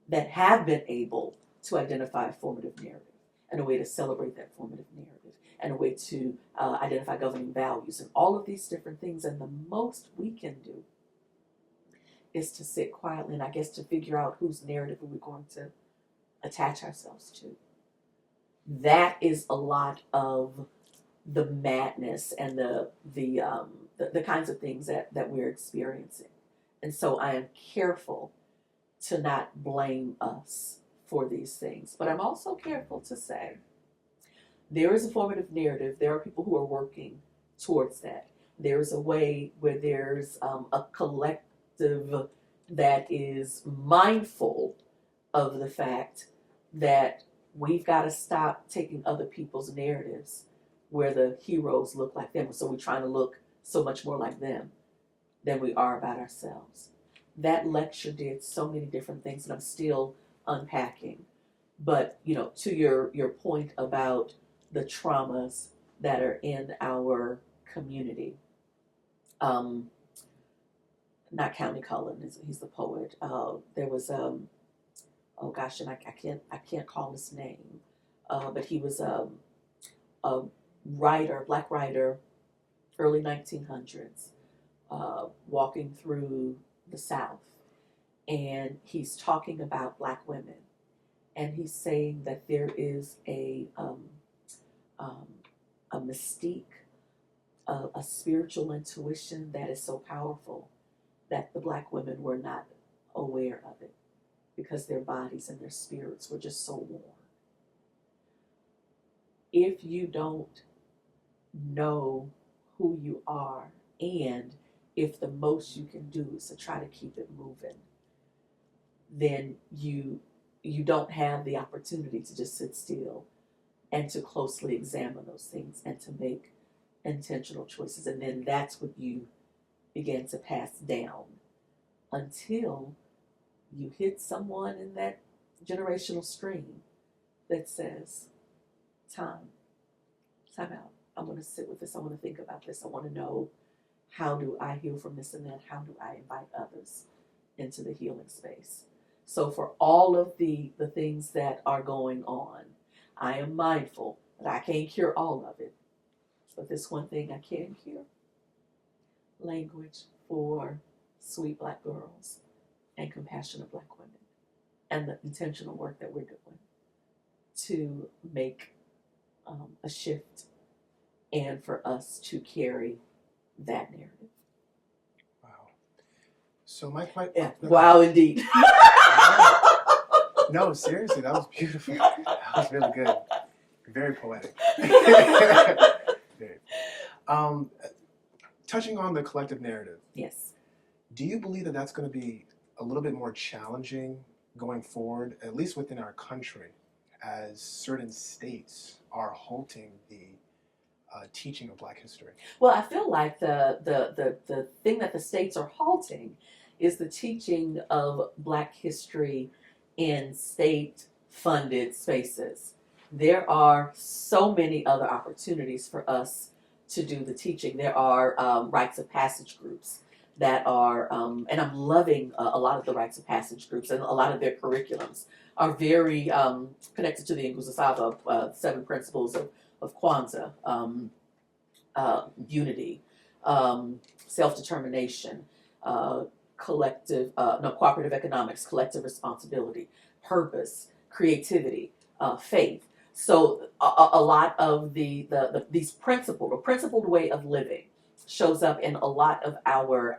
S5: that have been able to identify a formative narrative and a way to celebrate that formative narrative and a way to identify governing values and all of these different things, and the most we can do is to sit quietly and I guess to figure out whose narrative are we going to attach ourselves to. That is a lot of the madness and the kinds of things that we're experiencing. And so I am careful to not blame us for these things. But I'm also careful to say there is a formative narrative. There are people who are working towards that. There's a way where there's a collective that is mindful of the fact that we've got to stop taking other people's narratives where the heroes look like them. So we're trying to look so much more like them than we are about ourselves. That lecture did so many different things, and I'm still unpacking. But, you know, to your point about the traumas that are in our community, not County Cullen, he's the poet. There was and I can't call his name, but he was a writer, black writer, early 1900s, walking through the South, and he's talking about black women, and he's saying that there is a mystique, a spiritual intuition that is so powerful that the black women were not aware of it because their bodies and their spirits were just so worn. If you don't know who you are, and if the most you can do is to try to keep it moving, then you don't have the opportunity to just sit still and to closely examine those things and to make intentional choices. And then that's what you begin to pass down until you hit someone in that generational stream that says, time out. I want to sit with this. I want to think about this. I want to know, how do I heal from this, and then how do I invite others into the healing space? So for all of the things that are going on, I am mindful that I can't cure all of it. But this one thing I can cure: language for sweet black girls and compassionate black women, and the intentional work that we're doing to make a shift and for us to carry that narrative.
S2: Wow. So my
S5: wow, indeed.
S2: No, seriously, that was beautiful. That was really good. Very poetic. Very. Touching on the collective narrative.
S5: Yes.
S2: Do you believe that that's going to be a little bit more challenging going forward, at least within our country, as certain states are halting the teaching of Black history?
S5: Well, I feel like the thing that the states are halting is the teaching of Black history in state-funded spaces. there are so many other opportunities for us to do the teaching. There are rites of passage groups that are, and I'm loving a lot of the rites of passage groups, and a lot of their curriculums are very connected to the Ngusasava 7 principles of Kwanzaa, unity, self-determination, cooperative economics, collective responsibility, purpose, creativity, faith. So a lot of these principled way of living shows up in a lot of our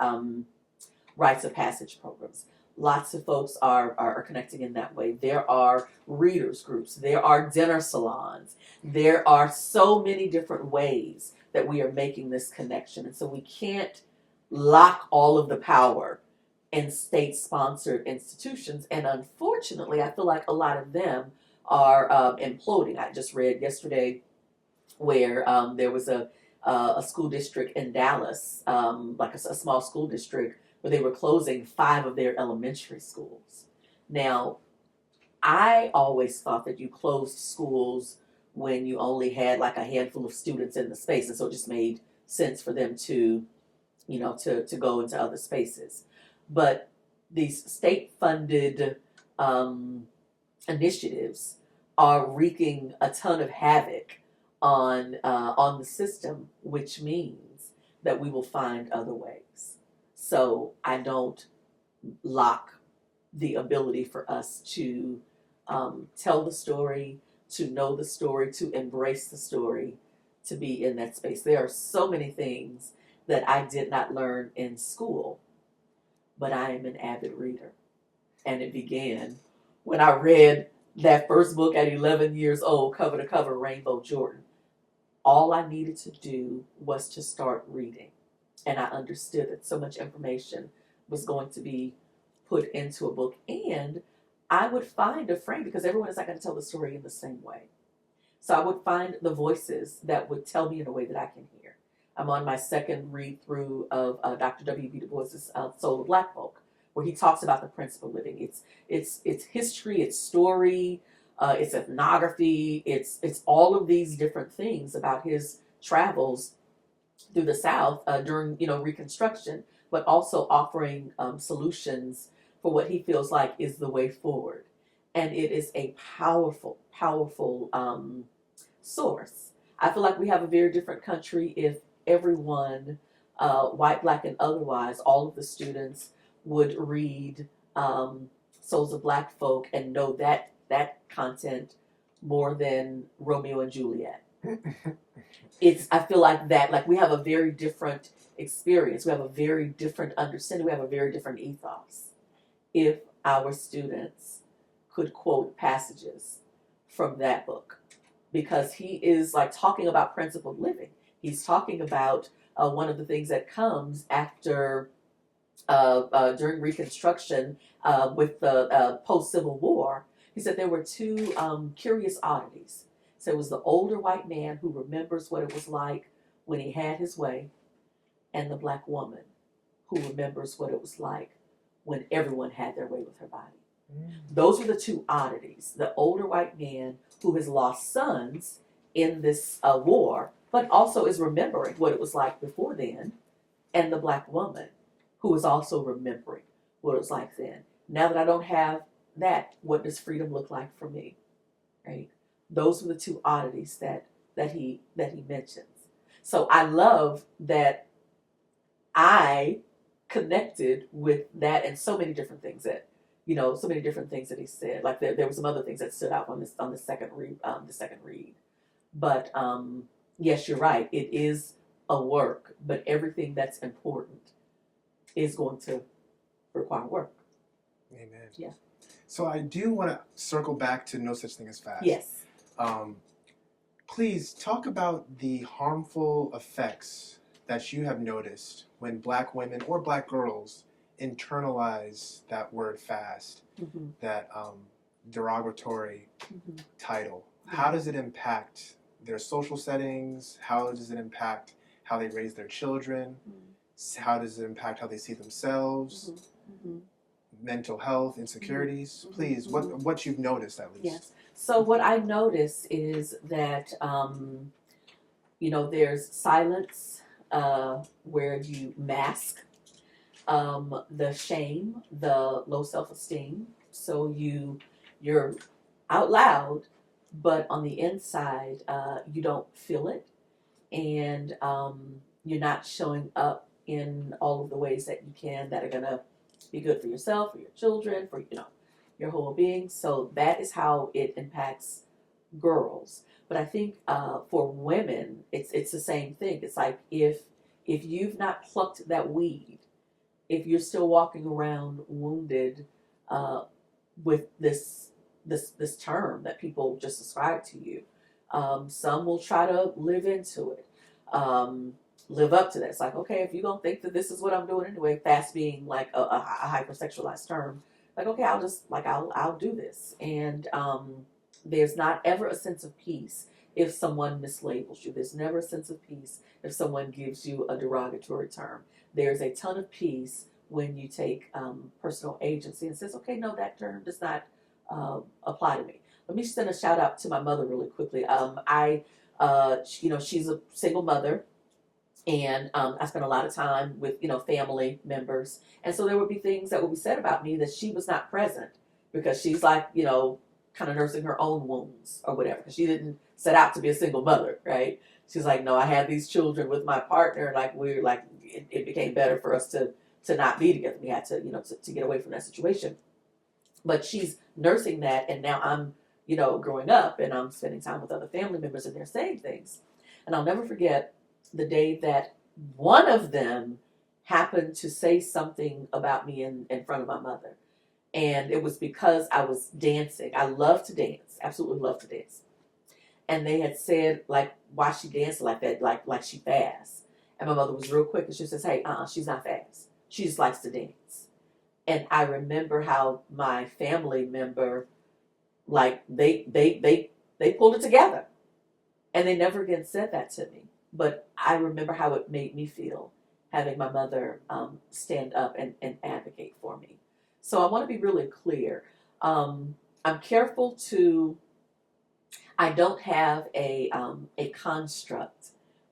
S5: rites of passage programs. Lots of folks are connecting in that way. There are readers groups. There are dinner salons. There are so many different ways that we are making this connection. And so we can't lock all of the power in state-sponsored institutions. And unfortunately, I feel like a lot of them are imploding. I just read yesterday where there was a school district in Dallas, like a small school district, where they were closing 5 of their elementary schools. Now, I always thought that you closed schools when you only had like a handful of students in the space, and so it just made sense for them to, to go into other spaces. But these state-funded initiatives are wreaking a ton of havoc on the system, which means that we will find other ways. So I don't lock the ability for us to tell the story, to know the story, to embrace the story, to be in that space. There are so many things that I did not learn in school, but I am an avid reader. And it began when I read that first book at 11 years old, cover to cover, Rainbow Jordan. All I needed to do was to start reading. And I understood that so much information was going to be put into a book. And I would find a frame, because everyone is not going to tell the story in the same way. So I would find the voices that would tell me in a way that I can hear. I'm on my second read through of Dr. W.B. Du Bois's Soul of Black Folk, where he talks about the principle living. It's history, it's story, it's ethnography, it's all of these different things about his travels through the South during Reconstruction, but also offering solutions for what he feels like is the way forward. And it is a powerful, powerful source. I feel like we have a very different country if everyone, white, black, and otherwise, all of the students would read Souls of Black Folk and know that content more than Romeo and Juliet. I feel like that, like we have a very different experience. We have a very different understanding. We have a very different ethos. If our students could quote passages from that book, because he is like talking about principled living. He's talking about one of the things that comes after during Reconstruction with the post-Civil War. He said there were 2 curious oddities. So it was the older white man who remembers what it was like when he had his way, and the black woman who remembers what it was like when everyone had their way with her body. Those were the 2 oddities. The older white man who has lost sons in this war, but also is remembering what it was like before then, and the black woman who is also remembering what it was like then. Now that I don't have that, what does freedom look like for me? Right? Those were the 2 oddities that he mentions. So I love that I connected with that and so many different things that he said. Like there were some other things that stood out on the second read. But yes, you're right. It is a work, but everything that's important is going to require work.
S2: Amen.
S5: Yeah.
S2: So I do want to circle back to No Such Thing as Fast.
S5: Yes.
S2: Please talk about the harmful effects that you have noticed when black women or black girls internalize that word fast, that derogatory title. How does it impact their social settings? How does it impact how they raise their children? How does it impact how they see themselves? Mental health, insecurities? Please, what you've noticed at least.
S5: Yes. So what I notice is that, there's silence where you mask the shame, the low self-esteem. So you're out loud, but on the inside, you don't feel it, and you're not showing up in all of the ways that you can that are gonna be good for yourself, for your children, for your whole being. So that is how it impacts girls. But I think for women, it's the same thing. It's like if you've not plucked that weed, if you're still walking around wounded with this term that people just ascribe to you, some will try to live into it, live up to that. It's like, okay, if you're gonna think that this is what I'm doing anyway, fast being like a hypersexualized term, like, okay, I'll do this. And there's not ever a sense of peace if someone mislabels you. There's never a sense of peace if someone gives you a derogatory term. There's a ton of peace when you take personal agency and says, okay, no, that term does not apply to me. Let me send a shout out to my mother really quickly. She's a single mother, and I spent a lot of time with, family members. And so there would be things that would be said about me that she was not present because she's like, kind of nursing her own wounds or whatever, because she didn't set out to be a single mother, right? She's like, no, I had these children with my partner, like it became better for us to not be together. We had to, to get away from that situation. But she's nursing that, and now I'm, growing up, and I'm spending time with other family members, and they're saying things. And I'll never forget the day that one of them happened to say something about me in front of my mother. And it was because I was dancing. I love to dance, absolutely love to dance. And they had said, like, why she danced like that, like she fast. And my mother was real quick, and she says, hey, she's not fast. She just likes to dance. And I remember how my family member, like, they pulled it together. And they never again said that to me. But I remember how it made me feel, having my mother stand up and advocate for me. So I want to be really clear. I'm careful I don't have a construct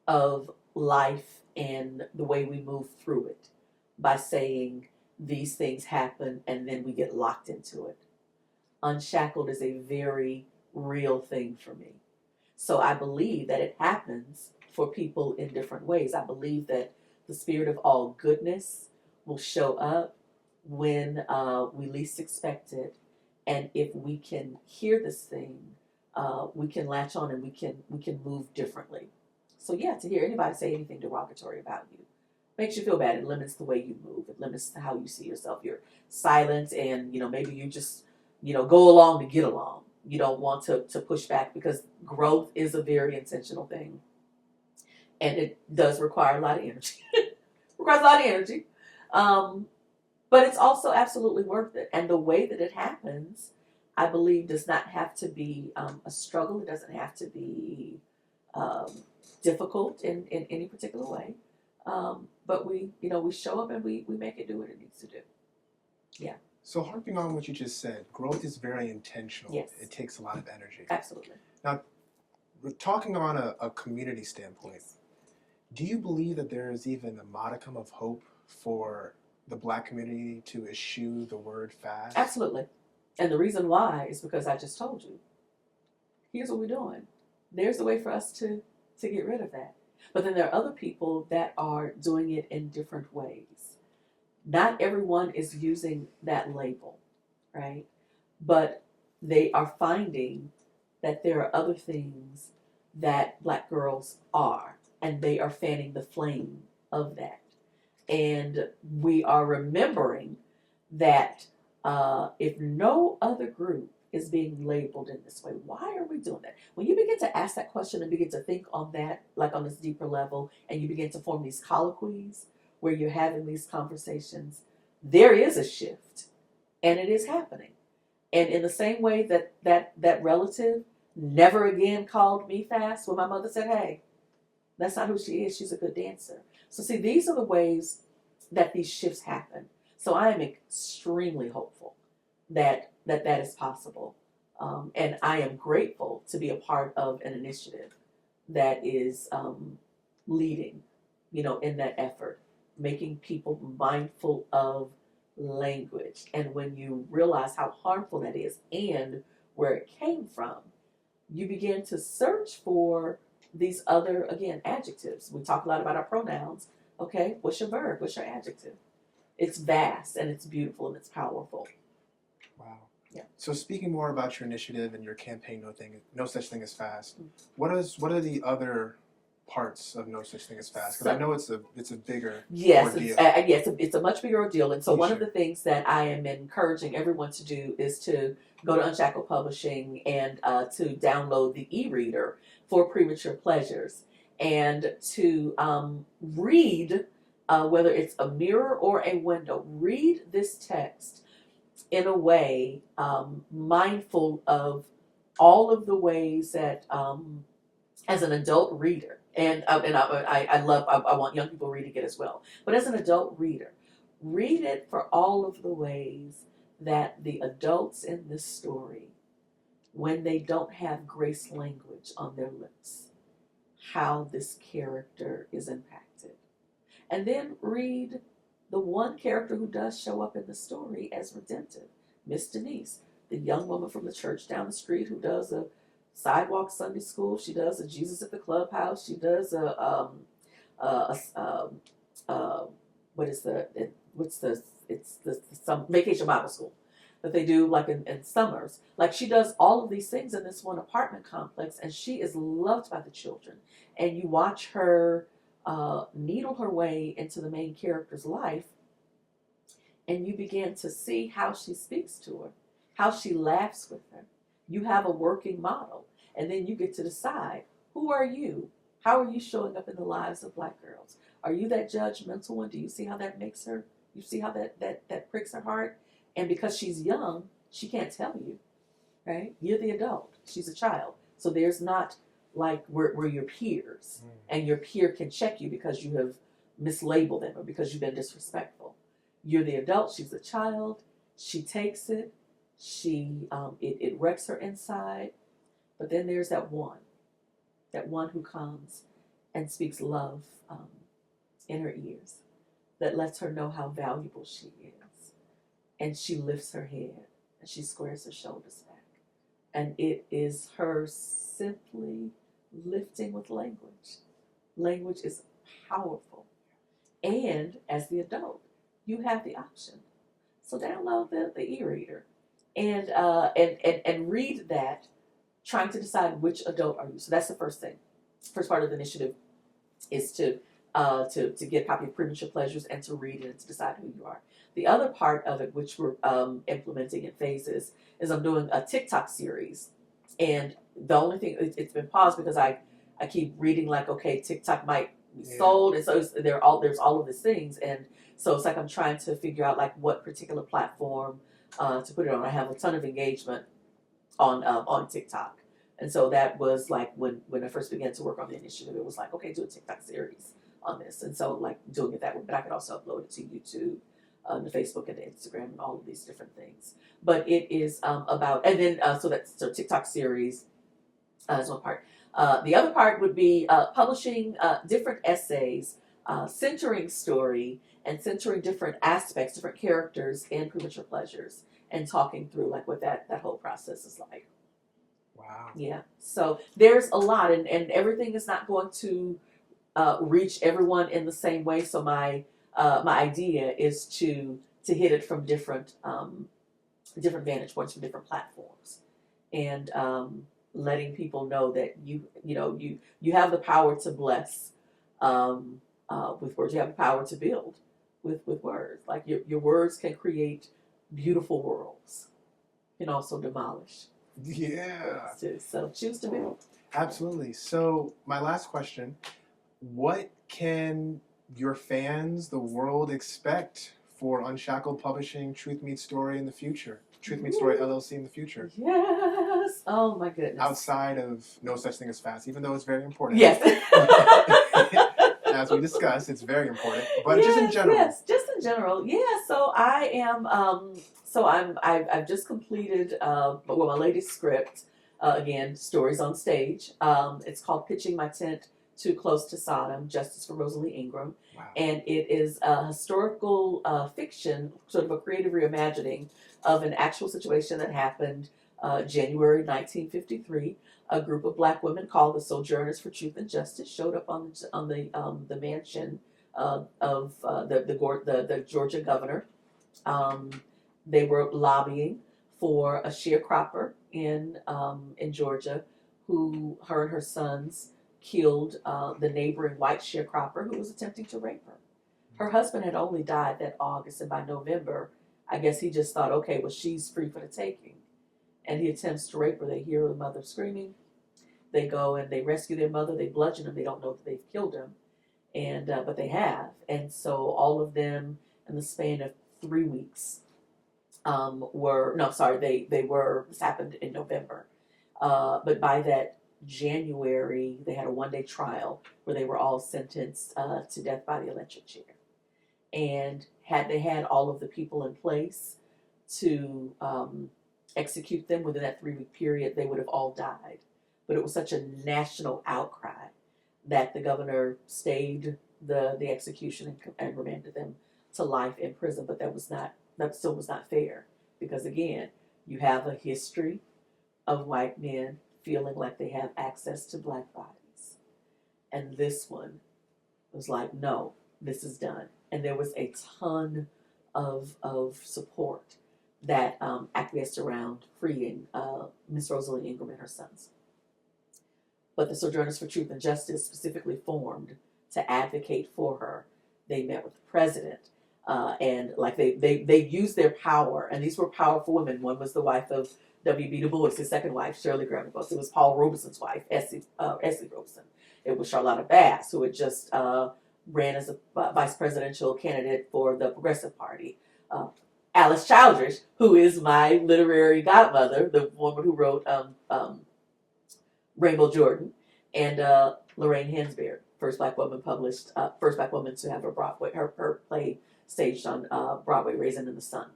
S5: of life and the way we move through it by saying these things happen and then we get locked into it. Unshackled is a very real thing for me. So I believe that it happens for people in different ways. I believe that the spirit of all goodness will show up when we least expect it. And if we can hear this thing, we can latch on and we can move differently. So yeah, to hear anybody say anything derogatory about you makes you feel bad. It limits the way you move. It limits how you see yourself. You're silent, and maybe you just go along to get along. You don't want to push back, because growth is a very intentional thing, and it does require a lot of energy. Requires a lot of energy, but it's also absolutely worth it. And the way that it happens, I believe, does not have to be a struggle. It doesn't have to be difficult in any particular way. But we show up and we make it do what it needs to do. Yeah.
S2: So harping on what you just said, growth is very intentional.
S5: Yes.
S2: It takes a lot of energy.
S5: Absolutely.
S2: Now, we're talking on a community standpoint. Do you believe that there is even a modicum of hope for the Black community to eschew the word fast?
S5: Absolutely. And the reason why is because I just told you. Here's what we're doing. There's a way for us to get rid of that. But then there are other people that are doing it in different ways. Not everyone is using that label, right? But they are finding that there are other things that Black girls are, and they are fanning the flame of that. And we are remembering that if no other group is being labeled in this way, why are we doing that? When you begin to ask that question and begin to think on that, like on this deeper level, and you begin to form these colloquies where you're having these conversations, there is a shift, and it is happening. And in the same way that relative never again called me fast when my mother said, hey, that's not who she is. She's a good dancer. So see, these are the ways that these shifts happen. So I am extremely hopeful that is possible And I am grateful to be a part of an initiative that is leading, in that effort, making people mindful of language. And when you realize how harmful that is and where it came from, you begin to search for these other, again, adjectives. We talk a lot about our pronouns. Okay, what's your verb? What's your adjective? It's vast and it's beautiful and it's powerful.
S2: Wow.
S5: Yeah.
S2: So speaking more about your initiative and your campaign, No Such Thing as Fast, what are the other parts of No Such Thing as Fast? Because I know it's a bigger ordeal.
S5: It's a much bigger ordeal. And so one of the things that I am encouraging everyone to do is to go to Unshackled Publishing and to download the e-reader for Premature Pleasures and to read, whether it's a mirror or a window, read this text in a way mindful of all of the ways that as an adult reader, and I want young people reading it as well, but as an adult reader, read it for all of the ways that the adults in this story, when they don't have grace language on their lips, how this character is impacted. And then read the one character who does show up in the story as redemptive, Miss Denise, the young woman from the church down the street who does a sidewalk Sunday school. She does a Jesus at the Clubhouse. She does some vacation Bible school that they do like in summers. Like she does all of these things in this one apartment complex, and she is loved by the children. And you watch her needle her way into the main character's life, and you begin to see how she speaks to her, how she laughs with her. You have a working model, and then you get to decide, who are you? How are you showing up in the lives of Black girls? Are you that judgmental one? Do you see how that makes her? You see how that pricks her heart? And because she's young, she can't tell you, right? You're the adult. She's a child. So there's not like we're your peers, and your peer can check you because you have mislabeled them or because you've been disrespectful. You're the adult. She's a child. She takes it. It wrecks her inside. But then there's that one who comes and speaks love in her ears, that lets her know how valuable she is. And she lifts her head and she squares her shoulders back. And it is her simply lifting with language. Language is powerful. And as the adult, you have the option. So download the e-reader and read that, trying to decide which adult are you. So that's the first thing. First part of the initiative is to get a copy of Premature Pleasures and to read it and to decide who you are. The other part of it, which we're implementing in phases, is I'm doing a TikTok series. And the only thing, it's been paused because I keep reading like, okay, TikTok might be sold. And so there's all of these things. And so it's like I'm trying to figure out like what particular platform to put it on. I have a ton of engagement on TikTok. And so that was like when I first began to work on the initiative, it was like, okay, do a TikTok series on this. And so like doing it that way, but I could also upload it to YouTube, the Facebook and the Instagram and all of these different things. But it is about, and then so TikTok series is one part. The other part would be publishing different essays, centering story and centering different aspects, different characters in Premature Pleasures, and talking through like what that whole process is like.
S2: Wow.
S5: Yeah. So there's a lot, and everything is not going to reach everyone in the same way. So my idea is to hit it from different vantage points, from different platforms, and letting people know that you have the power to bless with words. You have the power to build with words. Like your words can create beautiful worlds, can also demolish.
S2: Yeah.
S5: So choose to build.
S2: Absolutely. So my last question, what can your fans, the world, expect for Unshackled Publishing, Truth Meets Story in the future? Truth Meets Story LLC in the future?
S5: Yes. Oh my goodness.
S2: Outside of No Such Thing as Fast, even though it's very important.
S5: Yes.
S2: As we discussed, it's very important. But just in general.
S5: Yes, just in general. Yeah, so I am So I've just completed my latest script. Again, stories on stage. It's called Pitching My Tent Too Close to Sodom, Justice for Rosalie Ingram.
S2: Wow.
S5: And it is a historical fiction, sort of a creative reimagining of an actual situation that happened January 1953. A group of black women called the Sojourners for Truth and Justice showed up on the mansion of the Georgia governor. They were lobbying for a sharecropper in Georgia, who her and her sons killed the neighboring white sharecropper who was attempting to rape her. Her husband had only died that August, and by November, I guess he just thought, okay, well, she's free for the taking. And he attempts to rape her. They hear the mother screaming. They go and they rescue their mother. They bludgeon him. They don't know that they've killed him, but they have. And so all of them, in the span of 3 weeks, this happened in November. But by that January, they had a one-day trial where they were all sentenced to death by the electric chair. And had they had all of the people in place to execute them within that 3-week period, they would have all died. But it was such a national outcry that the governor stayed the execution and remanded them to life in prison. But that still was not fair, because again, you have a history of white men feeling like they have access to black bodies. And this one was like, no, this is done. And there was a ton of support that acquiesced around freeing Miss Rosalie Ingram and her sons. But the Sojourners for Truth and Justice specifically formed to advocate for her. They met with the president, and like they used their power, and these were powerful women. One was the wife of W.B. Du Bois, his second wife, Shirley Graham Du Bois. It was Paul Robeson's wife, Essie Robeson. It was Charlotta Bass, who had just ran as a vice presidential candidate for the Progressive Party. Alice Childress, who is my literary godmother, the woman who wrote Rainbow Jordan, and Lorraine Hansberry, first black woman to have her play staged on Broadway, Raisin in the Sun.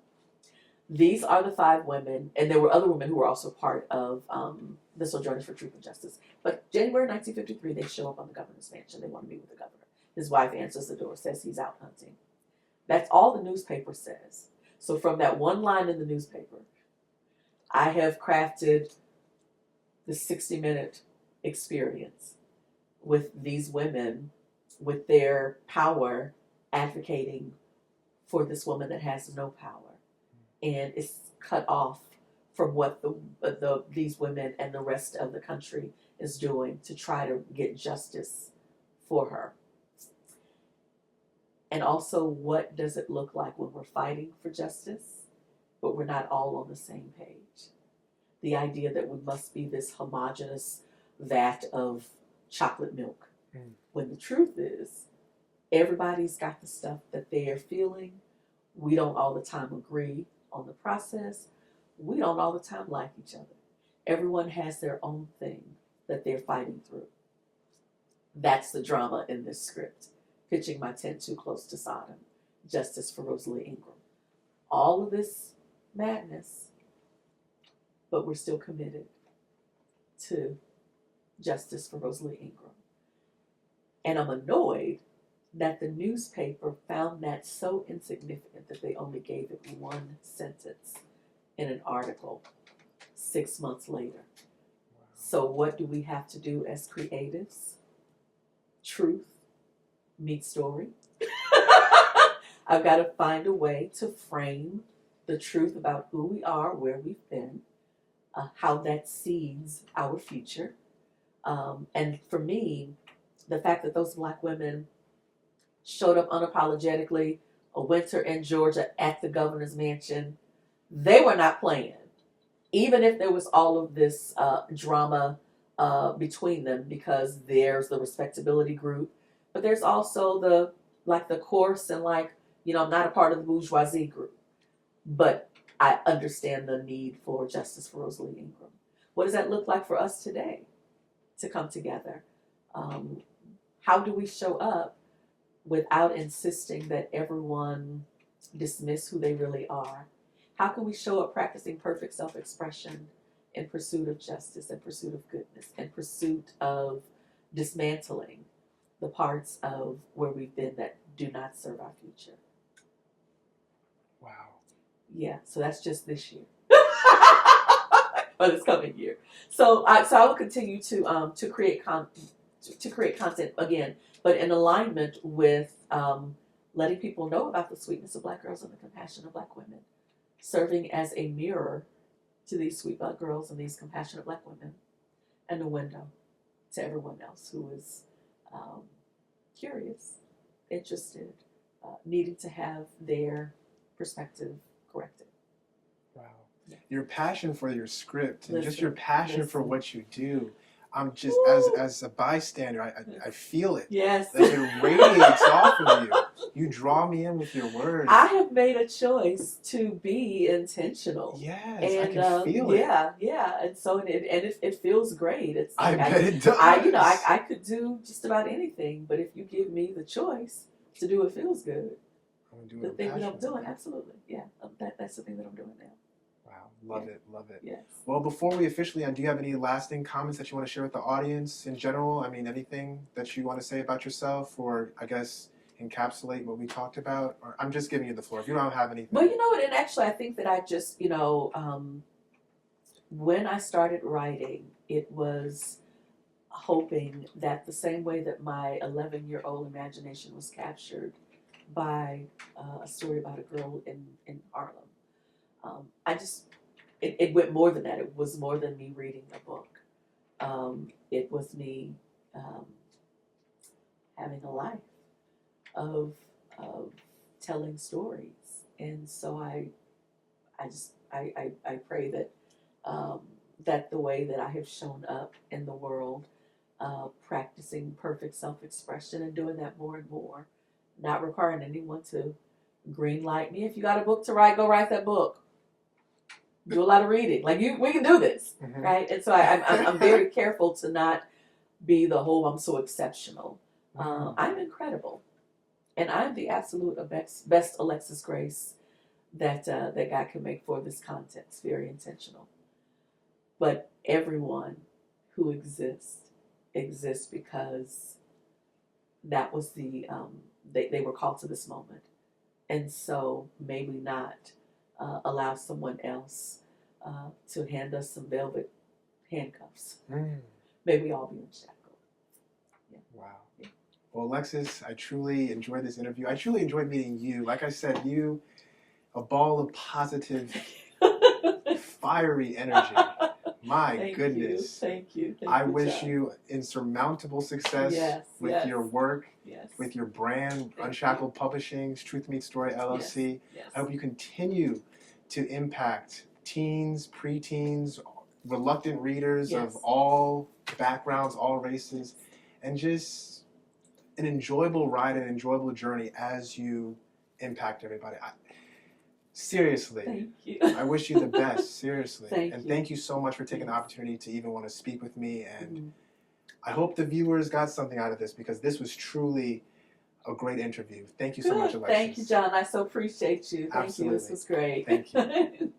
S5: These are the 5 women, and there were other women who were also part of the Sojourners for Truth and Justice. But January 1953, they show up on the governor's mansion. They want to meet with the governor. His wife answers the door, says he's out hunting. That's all the newspaper says. So from that one line in the newspaper, I have crafted the 60-minute experience with these women, with their power, advocating for this woman that has no power. And it's cut off from what these women and the rest of the country is doing to try to get justice for her. And also, what does it look like when we're fighting for justice, but we're not all on the same page? The idea that we must be this homogenous vat of chocolate milk. When the truth is, everybody's got the stuff that they're feeling. We don't all the time agree on the process. We don't all the time like each other. Everyone has their own thing that they're fighting through. That's the drama in this script. Pitching My Tent Too Close to Sodom, Justice for Rosalie Ingram. All of this madness, but we're still committed to justice for Rosalie Ingram. And I'm annoyed that the newspaper found that so insignificant that they only gave it one sentence in an article 6 months later. So what do we have to do as creatives? Truth meets story. I've got to find a way to frame the truth about who we are, where we've been, how that seeds our future. And for me, the fact that those black women showed up unapologetically a winter in Georgia at the governor's mansion, they were not playing. Even if there was all of this drama between them, because there's the respectability group, but there's also the coarse and I'm not a part of the bourgeoisie group. But I understand the need for justice for Rosalie Ingram. What does that look like for us today to come together? How do we show up without insisting that everyone dismiss who they really are How can we show up practicing perfect self-expression in pursuit of justice, in pursuit of goodness, in pursuit of dismantling the parts of where we've been that do not serve our future?
S2: Wow.
S5: Yeah, so that's just this year. But it's coming year. So I will continue to create content again, but in alignment with letting people know about the sweetness of Black girls and the compassion of Black women, serving as a mirror to these sweet Black girls and these compassionate Black women, and a window to everyone else who is curious, interested, needing to have their perspective corrected.
S2: Wow. Your passion for your script and just
S5: Listen,
S2: your passion for
S5: listen.
S2: what you do. I'm just,
S5: Woo!
S2: as a bystander, I feel it.
S5: Yes.
S2: Like it radiates off of you. You draw me in with your words.
S5: I have made a choice to be intentional.
S2: Yes,
S5: And
S2: I can feel it.
S5: yeah, and so it feels great. It's
S2: I
S5: like
S2: bet it does.
S5: I could do just about anything, but if you give me the choice to do what feels good,
S2: I'm gonna do
S5: the
S2: it
S5: thing
S2: with
S5: that I'm
S2: passion.
S5: doing, absolutely, yeah, that's the thing that I'm doing now.
S2: Wow, love it, love it.
S5: Yes.
S2: Well, before we officially end, do you have any lasting comments that you want to share with the audience in general? I mean, anything that you want to say about yourself, or I guess encapsulate what we talked about? Or I'm just giving you the floor. If you don't have anything.
S5: Well, you know what, and actually I think that I just, when I started writing, it was hoping that the same way that my 11-year-old imagination was captured by a story about a girl in Harlem. It went more than that. It was more than me reading a book. It was me having a life of telling stories. And so I pray that that the way that I have shown up in the world, practicing perfect self-expression and doing that more and more, not requiring anyone to green light me. If you got a book to write, go write that book. Do a lot of reading. Like we can do this,
S2: Mhm.
S5: right? And so I'm very careful to not be the whole I'm so exceptional. I'm incredible, and I'm the absolute best Alexus Grace that God can make for this content. It's very intentional. But everyone who exists because that was the they were called to this moment, and so may we not allow someone else to hand us some velvet handcuffs. May we all be unshackled. Yeah.
S2: Wow. Yeah. Well, Alexus, I truly enjoyed this interview. I truly enjoyed meeting you. Like I said, you, a ball of positive, fiery energy. My goodness.
S5: Thank you.
S2: I wish you insurmountable success with your work, with your brand, Unshackled Publishing's Truth Meets Story LLC.
S5: Yes.
S2: I hope you continue to impact teens, preteens, reluctant readers of all backgrounds, all races, and just an enjoyable ride, an enjoyable journey as you impact everybody. Seriously.
S5: Thank you.
S2: I wish you the best, seriously. Thank you so much for taking the opportunity to even want to speak with me. And I hope the viewers got something out of this, because this was truly a great interview. Thank you so much, Alexus.
S5: Thank you, John. I so appreciate you. Thank you. This was great.
S2: Thank you.